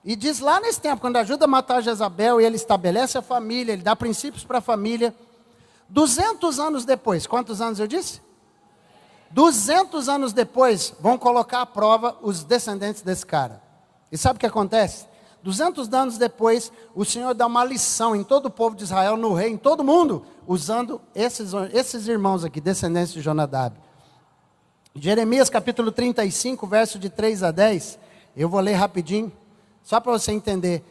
E diz lá nesse tempo, quando ajuda a matar Jezabel, e ele estabelece a família, ele dá princípios para a família. 200 anos depois, quantos anos eu disse? 200 anos depois, vão colocar à prova os descendentes desse cara. E sabe o que acontece? 200 anos depois, o Senhor dá uma lição em todo o povo de Israel, no rei, em todo mundo, usando esses irmãos aqui, descendentes de Jonadab. Jeremias capítulo 35, verso de 3 a 10, eu vou ler rapidinho, só para você entender.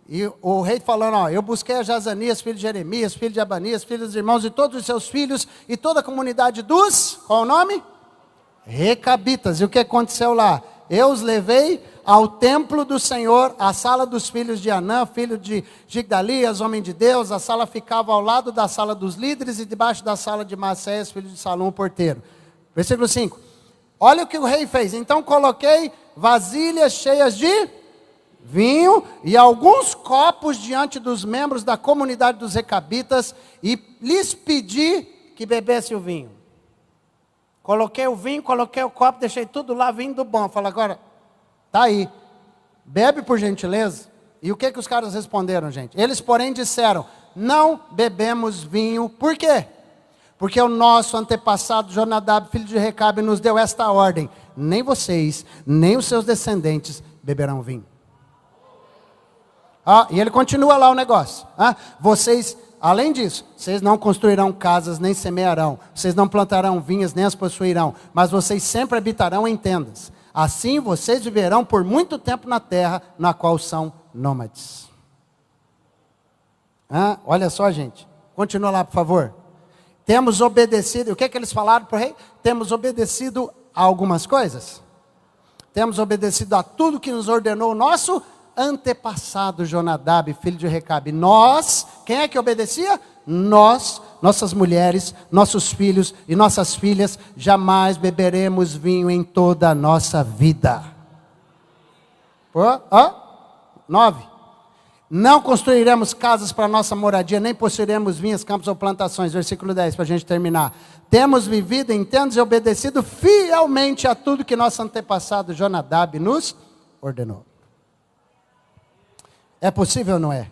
E o rei falando, eu busquei a Jazanias, filho de Jeremias, filho de Abanias, filho dos irmãos, e todos os seus filhos, e toda a comunidade dos, qual o nome? Recabitas. E o que aconteceu lá? Eu os levei ao templo do Senhor, a sala dos filhos de Anã, filho de Gigdalias, homem de Deus. A sala ficava ao lado da sala dos líderes e debaixo da sala de Maacés, filho de Salom, o porteiro. Versículo 5. Olha o que o rei fez. Então coloquei vasilhas cheias de vinho e alguns copos diante dos membros da comunidade dos Recabitas e lhes pedi que bebesse o vinho. Coloquei o vinho, coloquei o copo, deixei tudo lá, vinho do bom. Fala agora, tá aí, bebe por gentileza. E o que os caras responderam, gente? Eles, porém, disseram, não bebemos vinho. Por quê? Porque o nosso antepassado Jonadab, filho de Recabe, nos deu esta ordem. Nem vocês, nem os seus descendentes beberão vinho. E ele continua lá o negócio. Vocês, além disso, vocês não construirão casas, nem semearão. Vocês não plantarão vinhas, nem as possuirão. Mas vocês sempre habitarão em tendas. Assim vocês viverão por muito tempo na terra, na qual são nômades. Olha só, gente. Continua lá, por favor. Temos obedecido. O que é que eles falaram para o rei? Temos obedecido a algumas coisas. Temos obedecido a tudo que nos ordenou o nosso antepassado Jonadab, filho de Recabe. Nós, quem é que obedecia? Nós, nossas mulheres, nossos filhos e nossas filhas, jamais beberemos vinho em toda a nossa vida. 9. Não construiremos casas para nossa moradia, nem possuiremos vinhas, campos ou plantações. Versículo 10, para a gente terminar. Temos vivido em tendas e obedecido fielmente a tudo que nosso antepassado Jonadab nos ordenou. É possível ou não é?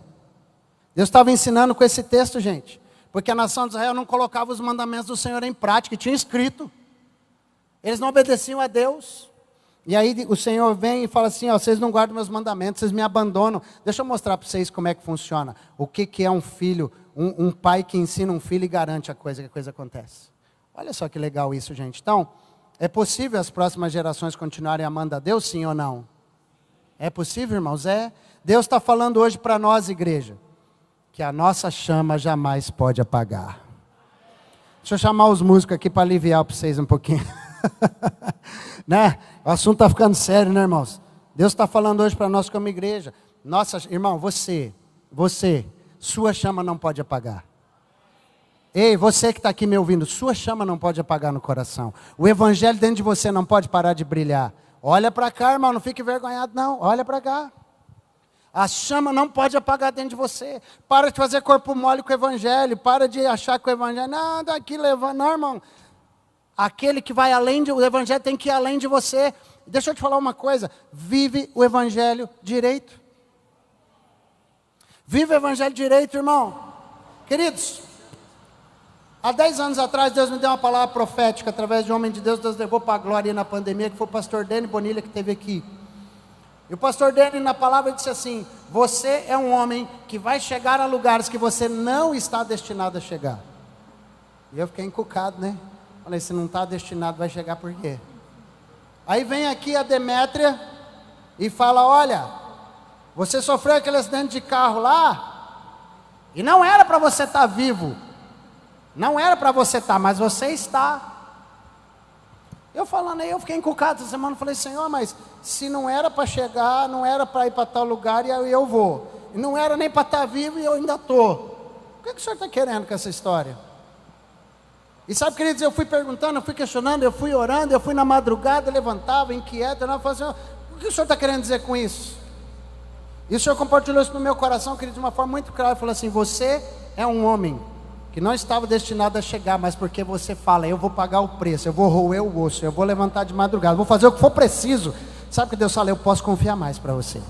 Deus estava ensinando com esse texto, gente. Porque a nação de Israel não colocava os mandamentos do Senhor em prática, e tinha escrito. Eles não obedeciam a Deus. E aí o Senhor vem e fala assim, vocês não guardam meus mandamentos, vocês me abandonam. Deixa eu mostrar para vocês como é que funciona. O que é um filho, um pai que ensina um filho e garante que a coisa acontece. Olha só que legal isso, gente. Então, é possível as próximas gerações continuarem amando a Deus, sim ou não? É possível, irmãos? É. Deus está falando hoje para nós, igreja, que a nossa chama jamais pode apagar. Deixa eu chamar os músicos aqui para aliviar para vocês um pouquinho. Né? O assunto está ficando sério, né, irmãos? Deus está falando hoje para nós como igreja. Nossa, irmão, você, sua chama não pode apagar. Ei, você que está aqui me ouvindo, sua chama não pode apagar no coração. O evangelho dentro de você não pode parar de brilhar. Olha para cá, irmão, não fique envergonhado não, olha para cá. A chama não pode apagar dentro de você. Para de fazer corpo mole com o evangelho, para de achar que o evangelho, não, daqui levando, não, irmão. Aquele que vai além, o evangelho tem que ir além de você. Deixa eu te falar uma coisa, vive o evangelho direito. Vive o evangelho direito, irmão. Queridos, há 10 anos atrás, Deus me deu uma palavra profética, através de um homem de Deus, Deus levou para a glória na pandemia, que foi o pastor Dani Bonilha, que esteve aqui. E o pastor Dani, na palavra, disse assim, você é um homem que vai chegar a lugares que você não está destinado a chegar. E eu fiquei encucado, né? Falei, se não está destinado, vai chegar por quê? Aí vem aqui a Demétria e fala, olha, você sofreu aquele acidente de carro lá, e não era para você estar vivo, não era para você estar, mas você está. Eu falando aí, eu fiquei encucado essa semana, falei, Senhor, mas se não era para chegar, não era para ir para tal lugar, e aí eu vou, e não era nem para estar vivo, e eu ainda estou. O que o senhor está querendo com essa história? E sabe, queridos, eu fui perguntando, eu fui questionando, eu fui orando, eu fui na madrugada, levantava, inquieto, eu falei assim, o que o senhor está querendo dizer com isso? E o senhor compartilhou isso no meu coração, querido, de uma forma muito clara, falou assim, você é um homem que não estava destinado a chegar, mas porque você fala, eu vou pagar o preço, eu vou roer o osso, eu vou levantar de madrugada, vou fazer o que for preciso. Sabe o que Deus fala? Eu posso confiar mais para você.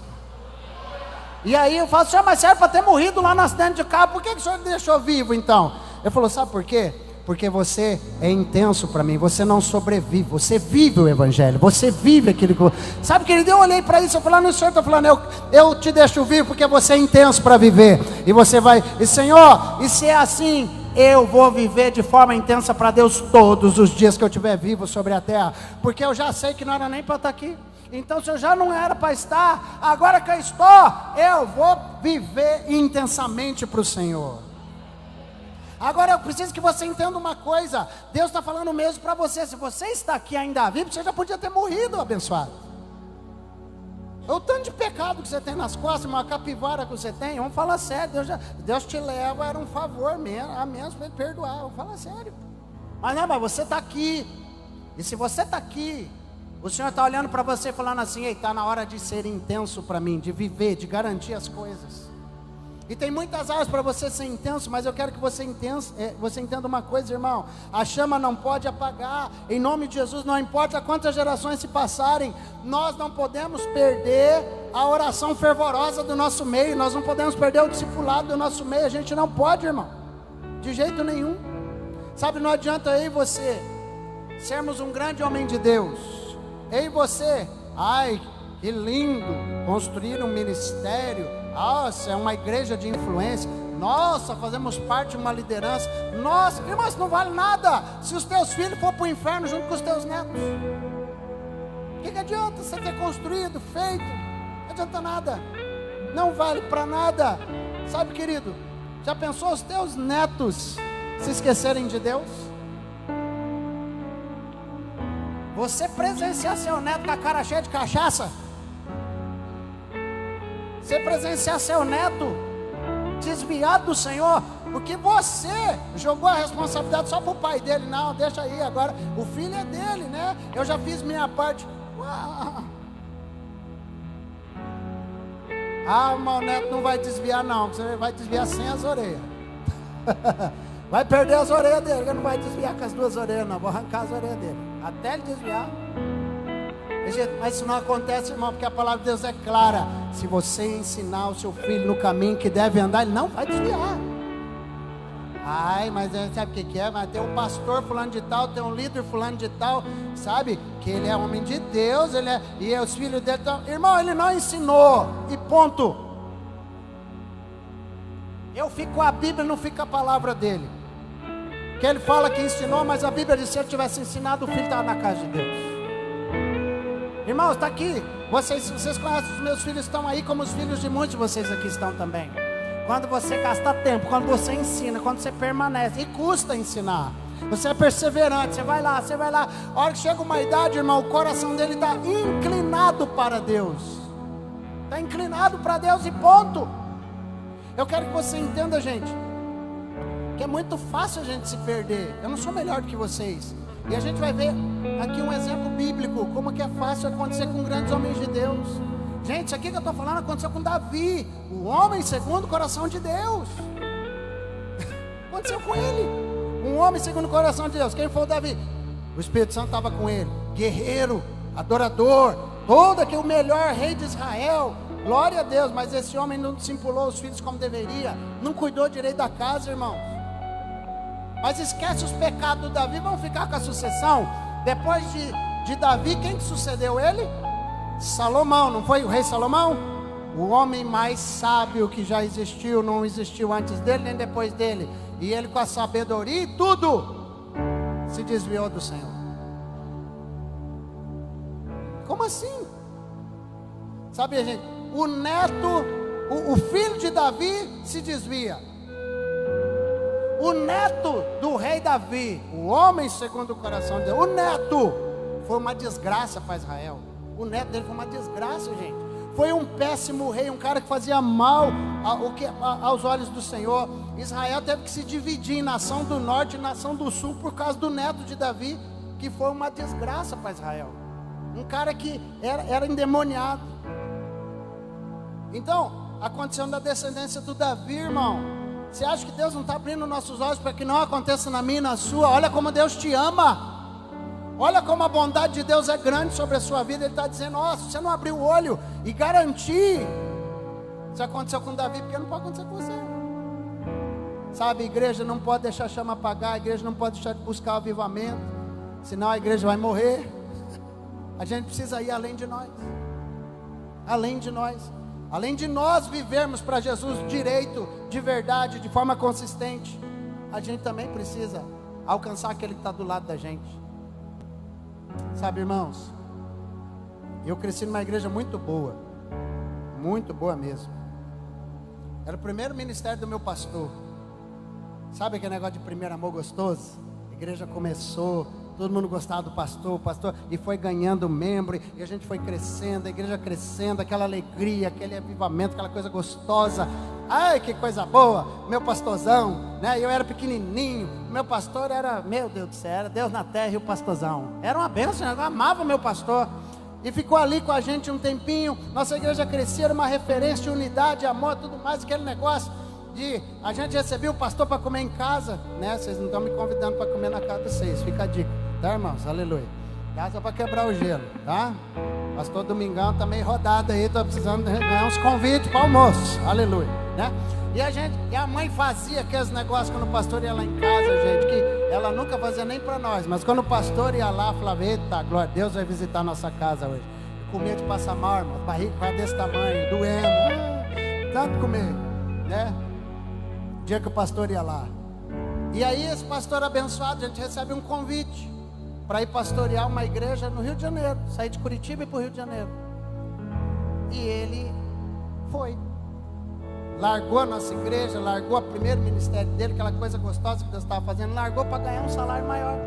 E aí eu falo, senhor, mas se era para ter morrido lá no acidente de carro, por que o senhor me deixou vivo então? Ele falou, sabe por quê? Porque você é intenso para mim, você não sobrevive, você vive o evangelho, você vive aquilo que... Sabe, querido, eu olhei para isso, eu falei, não, o senhor está falando, eu te deixo vivo porque você é intenso para viver, e você vai, e Senhor, e se é assim, eu vou viver de forma intensa para Deus todos os dias que eu estiver vivo sobre a terra, porque eu já sei que não era nem para estar aqui, então se eu já não era para estar, agora que eu estou, eu vou viver intensamente para o Senhor. Agora eu preciso que você entenda uma coisa, Deus está falando mesmo para você, se você está aqui ainda vivo, você já podia ter morrido, abençoado. O tanto de pecado que você tem nas costas, uma capivara que você tem, vamos falar sério, Deus te leva, era um favor mesmo, a menos para ele perdoar, vamos falar sério. Mas não, mas você está aqui, e se você está aqui, o Senhor está olhando para você falando assim, ei, está na hora de ser intenso para mim, de viver, de garantir as coisas. E tem muitas áreas para você ser intenso, mas eu quero que você entenda uma coisa, irmão. A chama não pode apagar. Em nome de Jesus, não importa quantas gerações se passarem, nós não podemos perder a oração fervorosa do nosso meio. Nós não podemos perder o discipulado do nosso meio. A gente não pode, irmão. De jeito nenhum. Sabe, não adianta eu e você sermos um grande homem de Deus. Eu e você, ai, que lindo, construir um ministério. Nossa, é uma igreja de influência. Nossa, fazemos parte de uma liderança. Nossa, irmãos, não vale nada se os teus filhos for para o inferno junto com os teus netos. O que adianta você ter construído, feito? Não adianta nada. Não vale para nada. Sabe, querido, já pensou os teus netos se esquecerem de Deus? Você presenciar seu neto com a cara cheia de cachaça? Você presenciar seu neto desviado do Senhor, porque você jogou a responsabilidade só para o pai dele? Não, deixa aí, agora o filho é dele, né? Eu já fiz minha parte. Uau. Ah, o meu neto não vai desviar não, você vai desviar sem as orelhas. Vai perder as orelhas dele, ele não vai desviar com as duas orelhas não, vou arrancar as orelhas dele, até ele desviar. Mas isso não acontece, irmão, porque a palavra de Deus é clara. Se você ensinar o seu filho no caminho que deve andar, ele não vai desviar. Ai, mas sabe o que é? Mas tem um pastor fulano de tal, tem um líder fulano de tal, sabe? Que ele é homem de Deus, ele é, e os filhos dele estão... Irmão, ele não ensinou, e ponto. Eu fico com a Bíblia, não fico com a palavra dele. Que ele fala que ensinou, mas a Bíblia diz que se ele tivesse ensinado, o filho estava na casa de Deus. Irmãos, está aqui. Vocês conhecem, os meus filhos estão aí, como os filhos de muitos de vocês aqui estão também. Quando você gasta tempo, quando você ensina, quando você permanece, e custa ensinar, você é perseverante, você vai lá. A hora que chega uma idade, irmão, o coração dele está inclinado para Deus. Está inclinado para Deus e ponto. Eu quero que você entenda, gente, que é muito fácil a gente se perder. Eu não sou melhor do que vocês. E a gente vai ver aqui um exemplo bíblico, como que é fácil acontecer com grandes homens de Deus. Gente, isso aqui que eu estou falando aconteceu com Davi, o homem segundo o coração de Deus. Aconteceu com ele, um homem segundo o coração de Deus. Quem foi o Davi? O Espírito Santo estava com ele, guerreiro, adorador, todo aquele, o melhor rei de Israel. Glória a Deus, mas esse homem não discipulou os filhos como deveria, não cuidou direito da casa, irmão. Mas esquece os pecados do Davi, vão ficar com a sucessão. Depois de Davi, quem que sucedeu ele? Salomão, não foi o rei Salomão? O homem mais sábio que já existiu, não existiu antes dele nem depois dele. E ele, com a sabedoria e tudo, se desviou do Senhor. Como assim? Sabe, gente, o neto, o filho de Davi se desvia. O neto do rei Davi, o homem segundo o coração de Deus, o neto foi uma desgraça para Israel. O neto dele foi uma desgraça, gente. Foi um péssimo rei, um cara que fazia mal aos olhos do Senhor. Israel teve que se dividir em nação do norte e nação do sul por causa do neto de Davi, que foi uma desgraça para Israel. Um cara que era endemoniado. Então, aconteceu na descendência do Davi, irmão. Você acha que Deus não está abrindo nossos olhos para que não aconteça na minha e na sua? Olha como Deus te ama. Olha como a bondade de Deus é grande sobre a sua vida. Ele está dizendo, ó, se você não abrir o olho e garantir, se aconteceu com Davi, porque não pode acontecer com você. Sabe, a igreja não pode deixar a chama apagar, a igreja não pode deixar de buscar o avivamento, senão a igreja vai morrer. A gente precisa ir além de nós. Além de nós. Além de nós vivermos para Jesus direito, de verdade, de forma consistente, a gente também precisa alcançar aquele que está do lado da gente. Sabe, irmãos, eu cresci numa igreja muito boa mesmo. Era o primeiro ministério do meu pastor. Sabe aquele negócio de primeiro amor gostoso? A igreja começou, todo mundo gostava do pastor, e foi ganhando membro, e a gente foi crescendo, a igreja crescendo, aquela alegria, aquele avivamento, aquela coisa gostosa. Ai, que coisa boa, meu pastorzão, né? Eu era pequenininho, meu pastor era, meu Deus do céu, era Deus na terra e o pastorzão. Era uma bênção, eu amava meu pastor. E ficou ali com a gente um tempinho. Nossa igreja crescia, era uma referência de unidade, amor, tudo mais, aquele negócio de a gente recebia o pastor para comer em casa, né? Vocês não estão me convidando para comer na casa de vocês, fica a dica, tá, irmãos? Aleluia. Casa para quebrar o gelo, tá? Pastor Domingão tá meio rodado aí, tô precisando ganhar uns convites para almoço, aleluia, né? E a mãe fazia aqueles negócios quando o pastor ia lá em casa, gente, que ela nunca fazia nem para nós, mas quando o pastor ia lá, falava, eita, glória a Deus vai visitar a nossa casa hoje. Eu comia de passar mal, irmão, barriga quase desse tamanho, doendo, tanto comer, né? O dia que o pastor ia lá. E aí esse pastor abençoado, a gente recebe um convite. para ir pastorear uma igreja no Rio de Janeiro, sair de Curitiba e ir para o Rio de Janeiro. E ele foi, largou a nossa igreja, largou o primeiro ministério dele, aquela coisa gostosa que Deus estava fazendo, largou para ganhar um salário maior.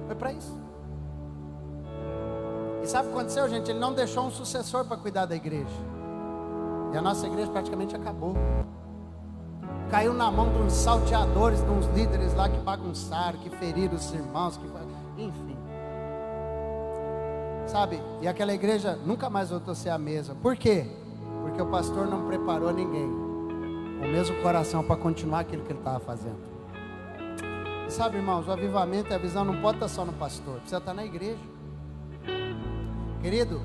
Foi para isso. E sabe o que aconteceu, gente? Ele não deixou um sucessor para cuidar da igreja. E a nossa igreja praticamente acabou. Caiu na mão de uns salteadores, de uns líderes lá que bagunçaram, que feriram os irmãos, enfim. Sabe? E aquela igreja nunca mais voltou a ser a mesma. Por quê? Porque o pastor não preparou ninguém com o mesmo coração para continuar aquilo que ele estava fazendo. E sabe, irmãos, o avivamento e a visão não pode estar só no pastor, precisa estar na igreja. Querido,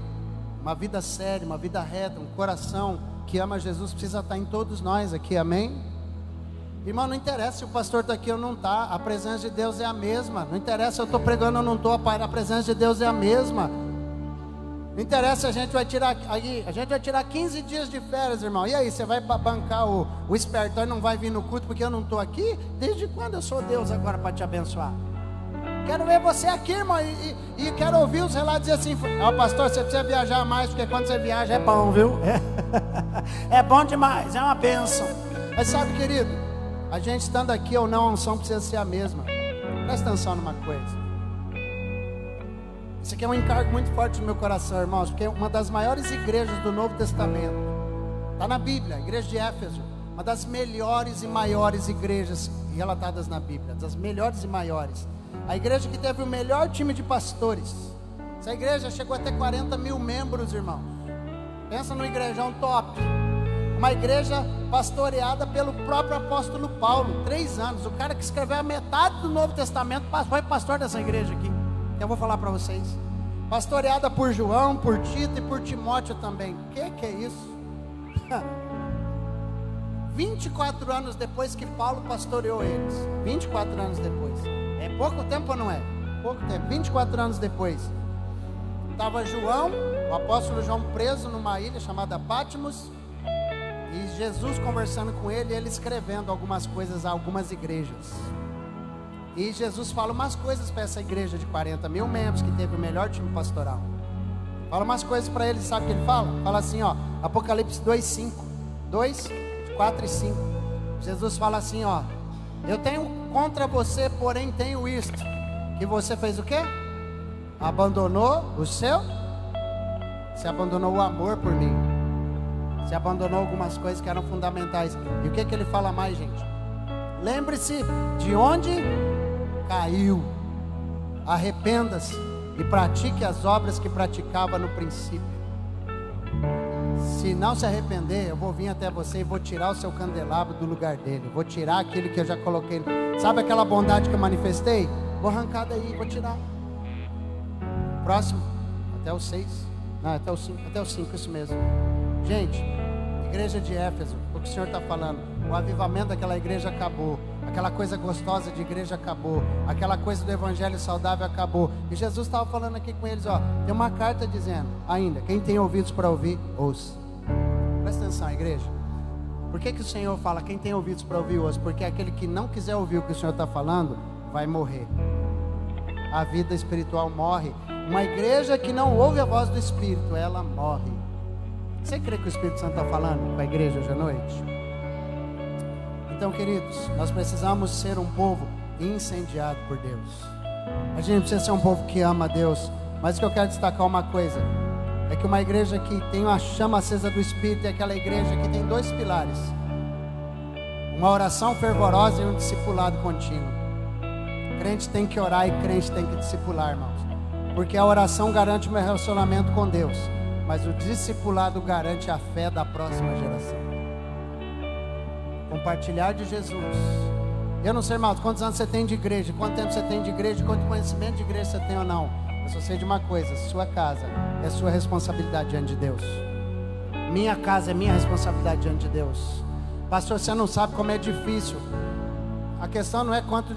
uma vida séria, uma vida reta, um coração que ama Jesus precisa estar em todos nós aqui, amém? Irmão, não interessa se o pastor está aqui ou não está, a presença de Deus é a mesma. Não interessa se eu estou pregando ou não estou, a presença de Deus é a mesma. Não interessa, a gente vai tirar 15 dias de férias, irmão. E aí, você vai bancar o espertão e não vai vir no culto porque eu não estou aqui? Desde quando eu sou Deus agora para te abençoar? Quero ver você aqui, irmão, e quero ouvir os relatos e assim, pastor, você precisa viajar mais, porque quando você viaja é bom, viu? É bom demais, é uma bênção. Mas sabe, querido, a gente estando aqui ou não, a unção precisa ser a mesma. Presta atenção numa coisa. Isso aqui é um encargo muito forte no meu coração, irmãos, porque é uma das maiores igrejas do Novo Testamento. Está na Bíblia, a igreja de Éfeso. Uma das melhores e maiores igrejas relatadas na Bíblia. Das melhores e maiores. A igreja que teve o melhor time de pastores. Essa igreja chegou a ter 40 mil membros, irmãos. Pensa no igrejão top. Uma igreja pastoreada pelo próprio apóstolo Paulo, 3 anos. O cara que escreveu a metade do Novo Testamento foi pastor dessa igreja aqui. Eu vou falar para vocês. Pastoreada por João, por Tito e por Timóteo também. Que é isso? 24 anos depois que Paulo pastoreou eles. 24 anos depois. É pouco tempo ou não é? Pouco tempo. 24 anos depois. Estava João, o apóstolo João, preso numa ilha chamada Patmos. E Jesus conversando com ele, e ele escrevendo algumas coisas a algumas igrejas. E Jesus fala umas coisas para essa igreja de 40 mil membros, que teve o melhor time pastoral. Fala umas coisas para eles, sabe o que ele fala? Fala assim, ó, Apocalipse 2:5. 2, 4 e 5. Jesus fala assim, ó: eu tenho contra você, porém tenho isto, que você fez o quê? Abandonou o seu? Você abandonou o amor por mim. Você abandonou algumas coisas que eram fundamentais. E o que ele fala mais, gente? Lembre-se de onde caiu. Arrependa-se e pratique as obras que praticava no princípio. Se não se arrepender, eu vou vir até você e vou tirar o seu candelabro do lugar dele. Vou tirar aquilo que eu já coloquei. Sabe aquela bondade que eu manifestei? Vou arrancar daí, vou tirar. Próximo, até o 6. Não, até o 5, isso mesmo. Gente, igreja de Éfeso, o que o Senhor está falando? O avivamento daquela igreja acabou. Aquela coisa gostosa de igreja acabou. Aquela coisa do evangelho saudável acabou. E Jesus estava falando aqui com eles, ó. Tem uma carta dizendo ainda: quem tem ouvidos para ouvir, ouça. Presta atenção, igreja. Por que o Senhor fala quem tem ouvidos para ouvir, ouça? Porque aquele que não quiser ouvir o que o Senhor está falando, vai morrer. A vida espiritual morre. Uma igreja que não ouve a voz do Espírito, ela morre. Você crê que o Espírito Santo está falando com a igreja hoje à noite? Então, queridos, nós precisamos ser um povo incendiado por Deus. A gente precisa ser um povo que ama a Deus. Mas o que eu quero destacar uma coisa, é que uma igreja que tem uma chama acesa do Espírito é aquela igreja que tem 2 pilares: uma oração fervorosa e um discipulado contínuo. Crente tem que orar e crente tem que discipular, irmãos. Porque a oração garante o meu relacionamento com Deus, mas o discipulado garante a fé da próxima geração. Compartilhar de Jesus. Eu não sei, irmãos, quantos anos você tem de igreja, quanto tempo você tem de igreja, quanto conhecimento de igreja você tem ou não. Eu só sei de uma coisa: sua casa é sua responsabilidade diante de Deus. Minha casa é minha responsabilidade diante de Deus. Pastor, você não sabe como é difícil. A questão não é quanto.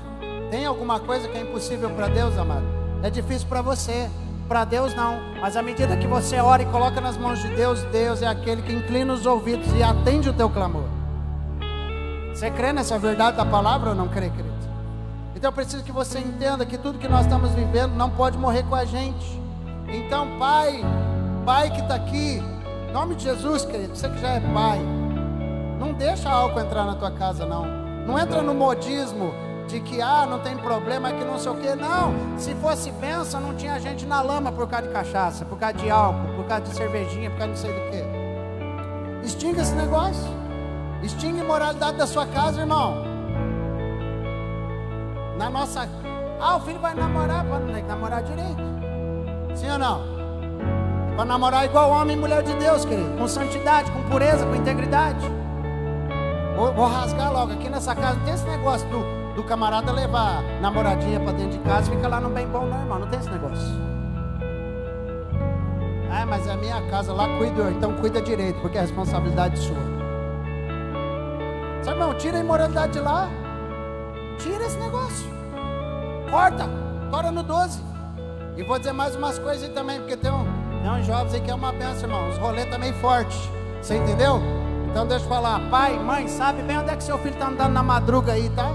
Tem alguma coisa que é impossível para Deus, amado? É difícil para você, para Deus não. Mas à medida que você ora e coloca nas mãos de Deus, Deus é aquele que inclina os ouvidos e atende o teu clamor. Você crê nessa verdade da palavra ou não crê, querido? Então Então eu preciso que você entenda que tudo que nós estamos vivendo não pode morrer com a gente. Então, pai que está aqui, em nome de Jesus, querido, você que já é pai, não deixa álcool entrar na tua casa, não. Não entra no modismo de que, não tem problema, que não sei o que. Não, se fosse bênção, não tinha gente na lama por causa de cachaça, por causa de álcool, por causa de cervejinha, por causa de não sei do que. Extinga esse negócio. Extinga a imoralidade da sua casa, irmão. Na nossa... o filho vai namorar, tem que namorar direito. Sim ou não? Para namorar igual homem e mulher de Deus, querido. Com santidade, com pureza, com integridade. Vou rasgar logo. Aqui nessa casa não tem esse negócio do camarada levar namoradinha para dentro de casa e fica lá no bem bom, não, irmão. Não tem esse negócio. Mas é a minha casa, lá cuido eu. Então cuida direito, porque é responsabilidade sua. Sabe, irmão, tira a imoralidade de lá. Tira esse negócio. Corta. Tora no 12. E vou dizer mais umas coisas aí também, porque tem uns jovens aí que é uma benção, irmão. Os rolês também fortes. Você entendeu? Então deixa eu falar. Pai, mãe, sabe bem onde é que seu filho está andando na madruga aí, tá?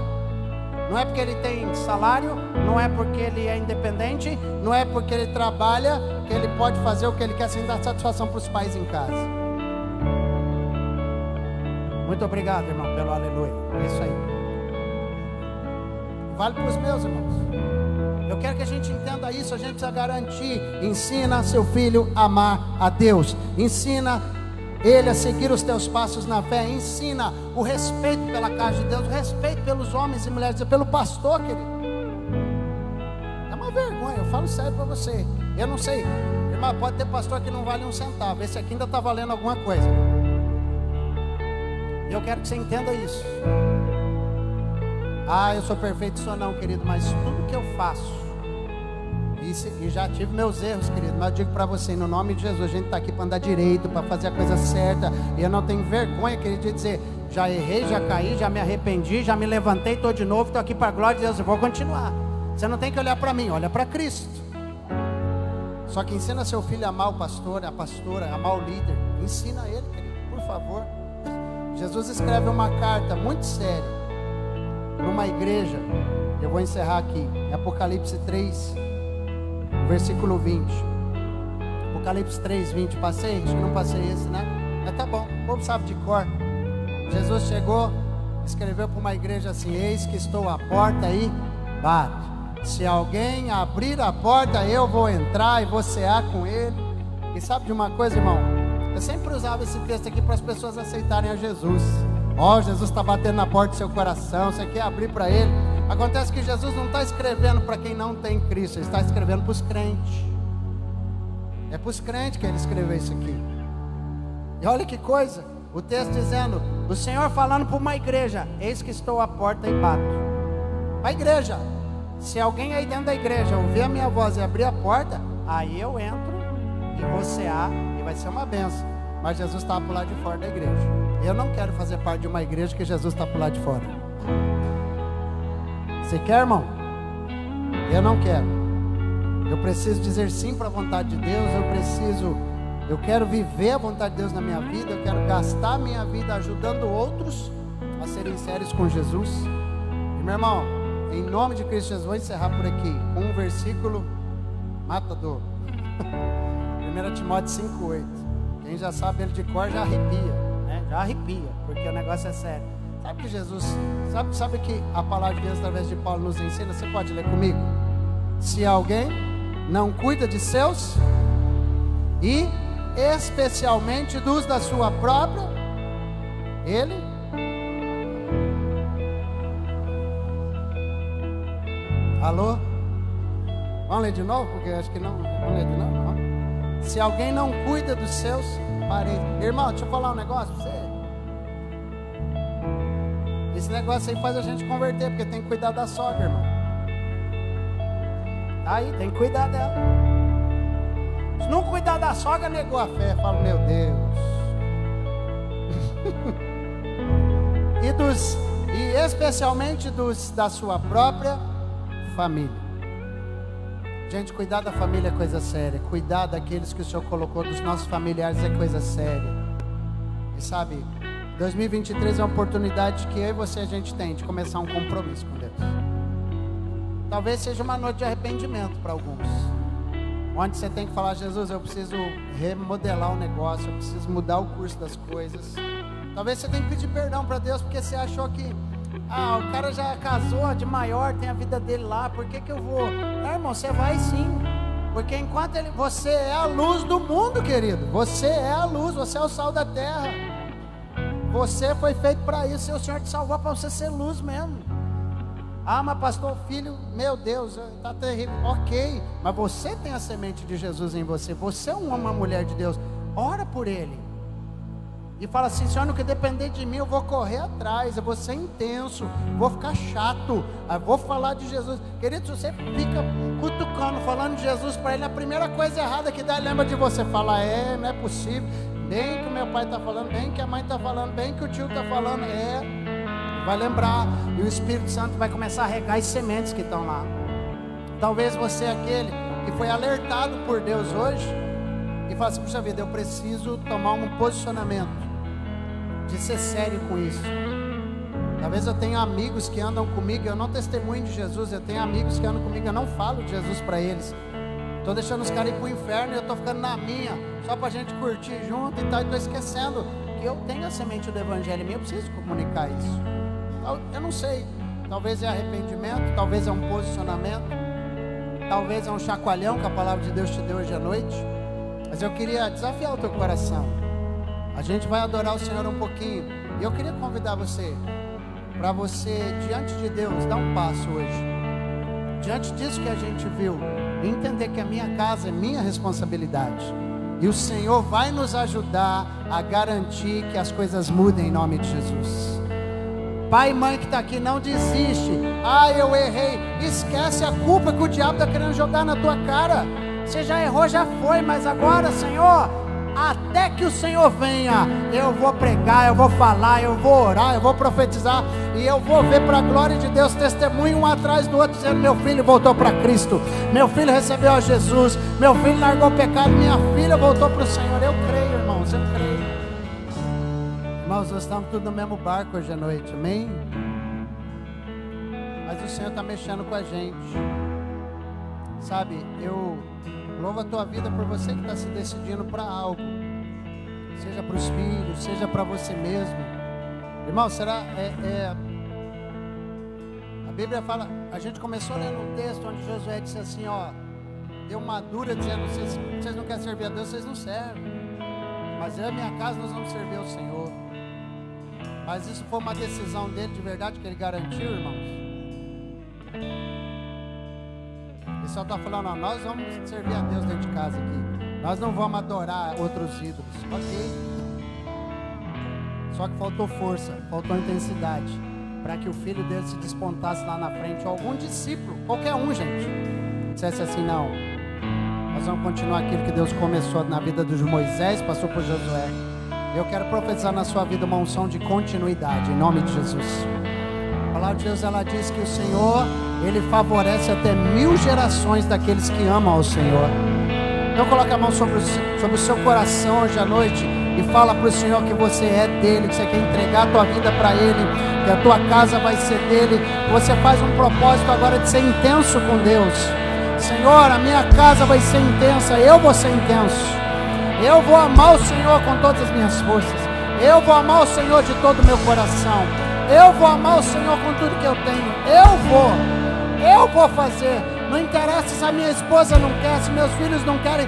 Não é porque ele tem salário, não é porque ele é independente, não é porque ele trabalha, que ele pode fazer o que ele quer sem dar satisfação para os pais em casa. Muito obrigado, irmão, pelo aleluia. É isso aí. Vale para os meus irmãos. Eu quero que a gente entenda isso. A gente precisa garantir. Ensina seu filho a amar a Deus. Ensina ele a seguir os teus passos na fé. Ensina o respeito pela casa de Deus, o respeito pelos homens e mulheres, pelo pastor, querido. É uma vergonha, eu falo sério para você. Eu não sei, irmão, pode ter pastor que não vale um centavo. Esse aqui ainda está valendo alguma coisa. Eu quero que você entenda isso. Eu sou perfeito, sou não, querido, mas tudo que eu faço, e já tive meus erros, querido, mas eu digo para você, no nome de Jesus, a gente está aqui para andar direito, para fazer a coisa certa, e eu não tenho vergonha, querido, de dizer, já errei, já caí, já me arrependi, já me levantei, estou de novo, estou aqui para a glória de Deus, eu vou continuar. Você não tem que olhar para mim, olha para Cristo. Só que ensina seu filho a amar o pastor, a pastora, a amar o líder, ensina ele, querido, por favor. Jesus escreve uma carta muito séria para uma igreja. Eu vou encerrar aqui, Apocalipse 3, versículo 20. Apocalipse 3, 20. Passei? Acho que não passei esse, né? Mas tá bom, o povo sabe de cor. Jesus chegou, escreveu para uma igreja assim: eis que estou à porta e bato. Se alguém abrir a porta, eu vou entrar e vou cear com ele. E sabe de uma coisa, irmão? Eu sempre usava esse texto aqui para as pessoas aceitarem a Jesus. Jesus está batendo na porta do seu coração, você quer abrir para ele. Acontece que Jesus não está escrevendo para quem não tem Cristo, ele está escrevendo para os crentes. É para os crentes que ele escreveu isso aqui. E olha que coisa, o texto dizendo, o Senhor falando para uma igreja: eis que estou à porta e bato. A igreja, se alguém aí dentro da igreja ouvir a minha voz e abrir a porta, aí eu entro e vou cear, e vai ser uma benção. Mas Jesus está para o lado de fora da igreja. Eu não quero fazer parte de uma igreja que Jesus está para o lado de fora. Você quer, irmão? Eu não quero. Eu preciso dizer sim para a vontade de Deus. Eu quero viver a vontade de Deus na minha vida. Eu quero gastar a minha vida ajudando outros a serem sérios com Jesus. E meu irmão, em nome de Cristo Jesus, vou encerrar por aqui com um versículo matador. 1 Timóteo 5,8. Quem já sabe ele de cor já arrepia, né? Já arrepia, porque o negócio é sério. Sabe que Jesus, sabe que a palavra de Deus através de Paulo nos ensina? Você pode ler comigo? Se alguém não cuida de seus, e especialmente dos da sua própria, ele alô? Vamos ler de novo? Porque eu acho que não. Vamos ler de novo? Não. Se alguém não cuida dos seus parentes. Irmão, deixa eu falar um negócio pra você. Esse negócio aí faz a gente converter, porque tem que cuidar da sogra, irmão. Aí, tem que cuidar dela. Se não cuidar da sogra, negou a fé. Fala, meu Deus. E especialmente da sua própria família. Gente, cuidar da família é coisa séria. Cuidar daqueles que o Senhor colocou, dos nossos familiares, é coisa séria. E sabe, 2023 é uma oportunidade que eu e você a gente tem de começar um compromisso com Deus. Talvez seja uma noite de arrependimento para alguns, onde você tem que falar: Jesus, eu preciso remodelar o negócio, eu preciso mudar o curso das coisas. Talvez você tenha que pedir perdão para Deus, porque você achou que o cara já casou de maior, tem a vida dele lá, por que eu vou? Não, irmão, você vai sim, porque enquanto você é a luz do mundo, querido. Você é a luz, você é o sal da terra. Você foi feito para isso, e o Senhor te salvou para você ser luz mesmo. Mas pastor, filho, meu Deus, está terrível. Ok, mas você tem a semente de Jesus em você. Você é uma mulher de Deus. Ora por ele e fala assim: Senhor, no que depender de mim, eu vou correr atrás, eu vou ser intenso, vou ficar chato, eu vou falar de Jesus. Querido, se você fica cutucando, falando de Jesus para ele, a primeira coisa errada que dá, lembra de você. Fala: não é possível, bem que o meu pai está falando, bem que a mãe está falando, bem que o tio está falando, vai lembrar, e o Espírito Santo vai começar a regar as sementes que estão lá. Talvez você é aquele que foi alertado por Deus hoje e fala assim: puxa vida, eu preciso tomar um posicionamento de ser sério com isso. Talvez eu tenha amigos que andam comigo, eu não testemunho de Jesus. Eu tenho amigos que andam comigo, eu não falo de Jesus para eles. Estou deixando os caras ir para o inferno e eu estou ficando na minha, só para a gente curtir junto e tal. E estou esquecendo que eu tenho a semente do Evangelho em mim, eu preciso comunicar isso. Eu não sei, talvez é arrependimento, talvez é um posicionamento, talvez é um chacoalhão que a palavra de Deus te deu hoje à noite. Mas eu queria desafiar o teu coração. A gente vai adorar o Senhor um pouquinho, e eu queria convidar você, para você, diante de Deus, dar um passo hoje, diante disso que a gente viu, e entender que a minha casa é minha responsabilidade, e o Senhor vai nos ajudar a garantir que as coisas mudem em nome de Jesus. Pai e mãe que está aqui, não desiste. Eu errei. Esquece a culpa que o diabo está querendo jogar na tua cara. Você já errou, já foi, mas agora, Senhor, até que o Senhor venha, eu vou pregar, eu vou falar, eu vou orar, eu vou profetizar, e eu vou ver para a glória de Deus testemunho um atrás do outro, dizendo: meu filho voltou para Cristo, meu filho recebeu a Jesus, meu filho largou o pecado, minha filha voltou para o Senhor. Eu creio, irmãos, eu creio. Irmãos, nós estamos tudo no mesmo barco hoje à noite, amém? Mas o Senhor está mexendo com a gente, sabe? Eu louvo a tua vida por você que está se decidindo para algo, seja para os filhos, seja para você mesmo. Irmão, a Bíblia fala, a gente começou lendo um texto onde Josué disse assim, deu uma dura dizendo: vocês não querem servir a Deus, vocês não servem, mas eu e minha casa nós vamos servir ao Senhor. Mas isso foi uma decisão dele de verdade, que ele garantiu, irmãos. Ele só está falando: nós vamos servir a Deus dentro de casa aqui, nós não vamos adorar outros ídolos. Ok, só que faltou força, faltou intensidade, para que o filho dele se despontasse lá na frente, ou algum discípulo, qualquer um, gente, dissesse assim: não, nós vamos continuar aquilo que Deus começou na vida de Moisés, passou por Josué. Eu quero profetizar na sua vida uma unção de continuidade, em nome de Jesus. A palavra de Deus, ela diz que o Senhor, Ele favorece até 1000 gerações daqueles que amam ao Senhor. Então coloque a mão sobre o seu coração hoje à noite e fala para o Senhor que você é dele, que você quer entregar a tua vida para Ele, que a tua casa vai ser dele. Você faz um propósito agora de ser intenso com Deus. Senhor, a minha casa vai ser intensa, eu vou ser intenso. Eu vou amar o Senhor com todas as minhas forças. Eu vou amar o Senhor de todo o meu coração. Eu vou amar o Senhor com tudo que eu tenho. Eu vou fazer. Não interessa se a minha esposa não quer, se meus filhos não querem,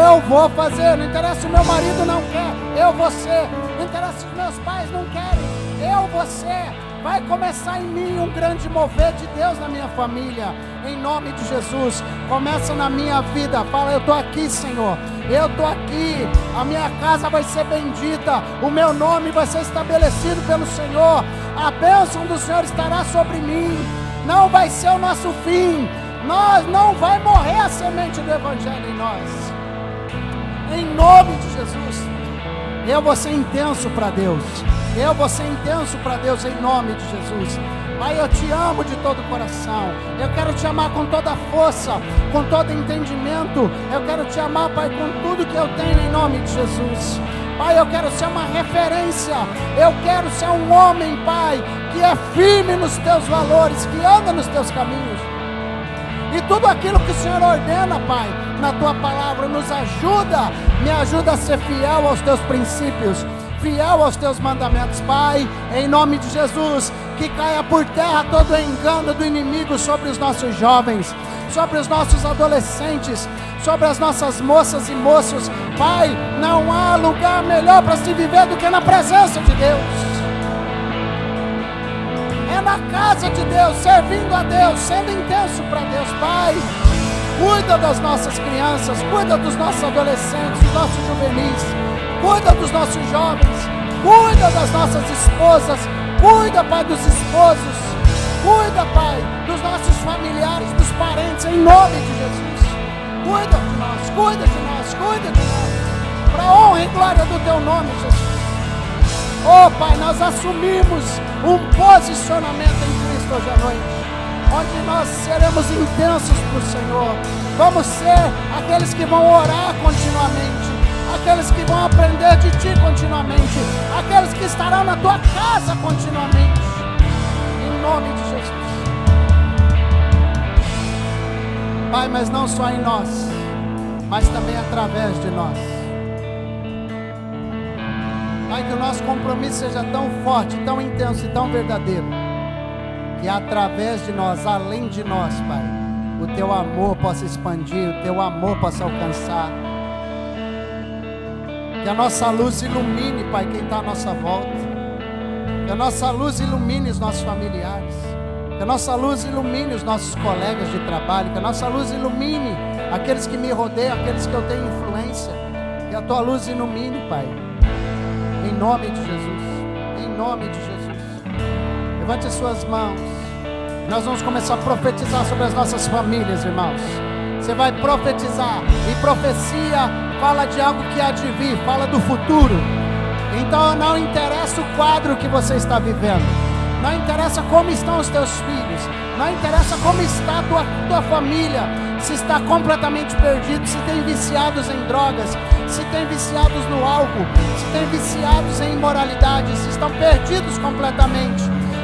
eu vou fazer. Não interessa se o meu marido não quer, eu vou ser. Não interessa se os meus pais não querem, eu vou ser. Vai começar em mim um grande mover de Deus na minha família, em nome de Jesus. Começa na minha vida, fala: eu estou aqui, Senhor, eu estou aqui, a minha casa vai ser bendita, o meu nome vai ser estabelecido pelo Senhor, a bênção do Senhor estará sobre mim, não vai ser o nosso fim, não vai morrer a semente do Evangelho em nós, em nome de Jesus. Eu vou ser intenso para Deus, eu vou ser intenso para Deus em nome de Jesus. Pai, eu te amo de todo o coração, eu quero te amar com toda a força, com todo entendimento, eu quero te amar, Pai, com tudo que eu tenho em nome de Jesus. Pai, eu quero ser uma referência, eu quero ser um homem, Pai, que é firme nos teus valores, que anda nos teus caminhos. E tudo aquilo que o Senhor ordena, Pai, na Tua palavra, nos ajuda, me ajuda a ser fiel aos Teus princípios, fiel aos Teus mandamentos, Pai, em nome de Jesus, que caia por terra todo o engano do inimigo sobre os nossos jovens, sobre os nossos adolescentes, sobre as nossas moças e moços. Pai, não há lugar melhor para se viver do que na presença de Deus. É na casa de Deus, servindo a Deus, sendo intenso para Deus. Pai, cuida das nossas crianças, cuida dos nossos adolescentes, dos nossos juvenis, cuida dos nossos jovens, cuida das nossas esposas, cuida, Pai, dos esposos, cuida, Pai, dos nossos familiares, dos parentes, em nome de Jesus. Cuida de nós, cuida de nós, cuida de nós, para a honra e glória do Teu nome, Jesus. Oh, Pai, nós assumimos um posicionamento em Cristo hoje à noite, onde nós seremos intensos para o Senhor. Vamos ser aqueles que vão orar continuamente, aqueles que vão aprender de Ti continuamente, aqueles que estarão na Tua casa continuamente, em nome de Jesus. Pai, mas não só em nós, mas também através de nós. Pai, que o nosso compromisso seja tão forte, tão intenso e tão verdadeiro, que através de nós, além de nós, Pai, o Teu amor possa expandir, o Teu amor possa alcançar. Que a nossa luz ilumine, Pai, quem está à nossa volta. Que a nossa luz ilumine os nossos familiares. Que a nossa luz ilumine os nossos colegas de trabalho. Que a nossa luz ilumine aqueles que me rodeiam, aqueles que eu tenho influência. Que a Tua luz ilumine, Pai. Em nome de Jesus. Em nome de Jesus. Levante as suas mãos. Nós vamos começar a profetizar sobre as nossas famílias, irmãos. Você vai profetizar. E profecia fala de algo que há de vir, fala do futuro. Então não interessa o quadro que você está vivendo, não interessa como estão os teus filhos, não interessa como está a tua família, se está completamente perdido, se tem viciados em drogas, se tem viciados no álcool, se tem viciados em imoralidade, se estão perdidos completamente.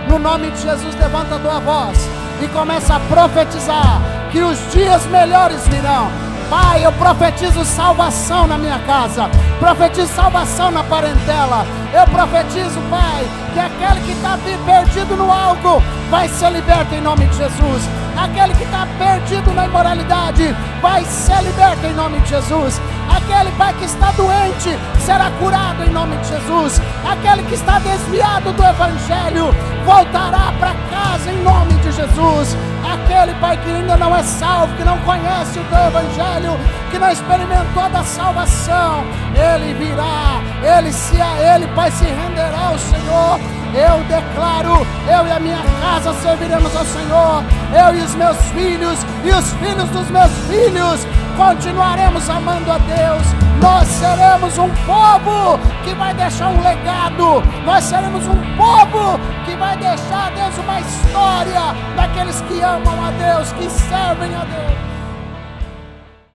No nome de Jesus, levanta a tua voz e começa a profetizar que os dias melhores virão. Pai, eu profetizo salvação na minha casa, profetizo salvação na parentela, eu profetizo, Pai, que aquele que está perdido no álcool vai ser liberto em nome de Jesus, aquele que está perdido na imoralidade vai ser liberto em nome de Jesus, aquele, Pai, que está doente será curado em nome de Jesus, aquele que está desviado do Evangelho voltará para casa em nome de Jesus, aquele, Pai, que ainda não é salvo, que não conhece o Teu Evangelho, que não experimentou da salvação, ele virá, ele, Pai, se renderá ao Senhor. Eu declaro, eu e a minha casa serviremos ao Senhor, eu e os meus filhos e os filhos dos meus filhos continuaremos amando a Deus. Nós seremos um povo que vai deixar um legado, nós seremos um povo que vai deixar a Deus uma história daqueles que amam a Deus, que servem a Deus.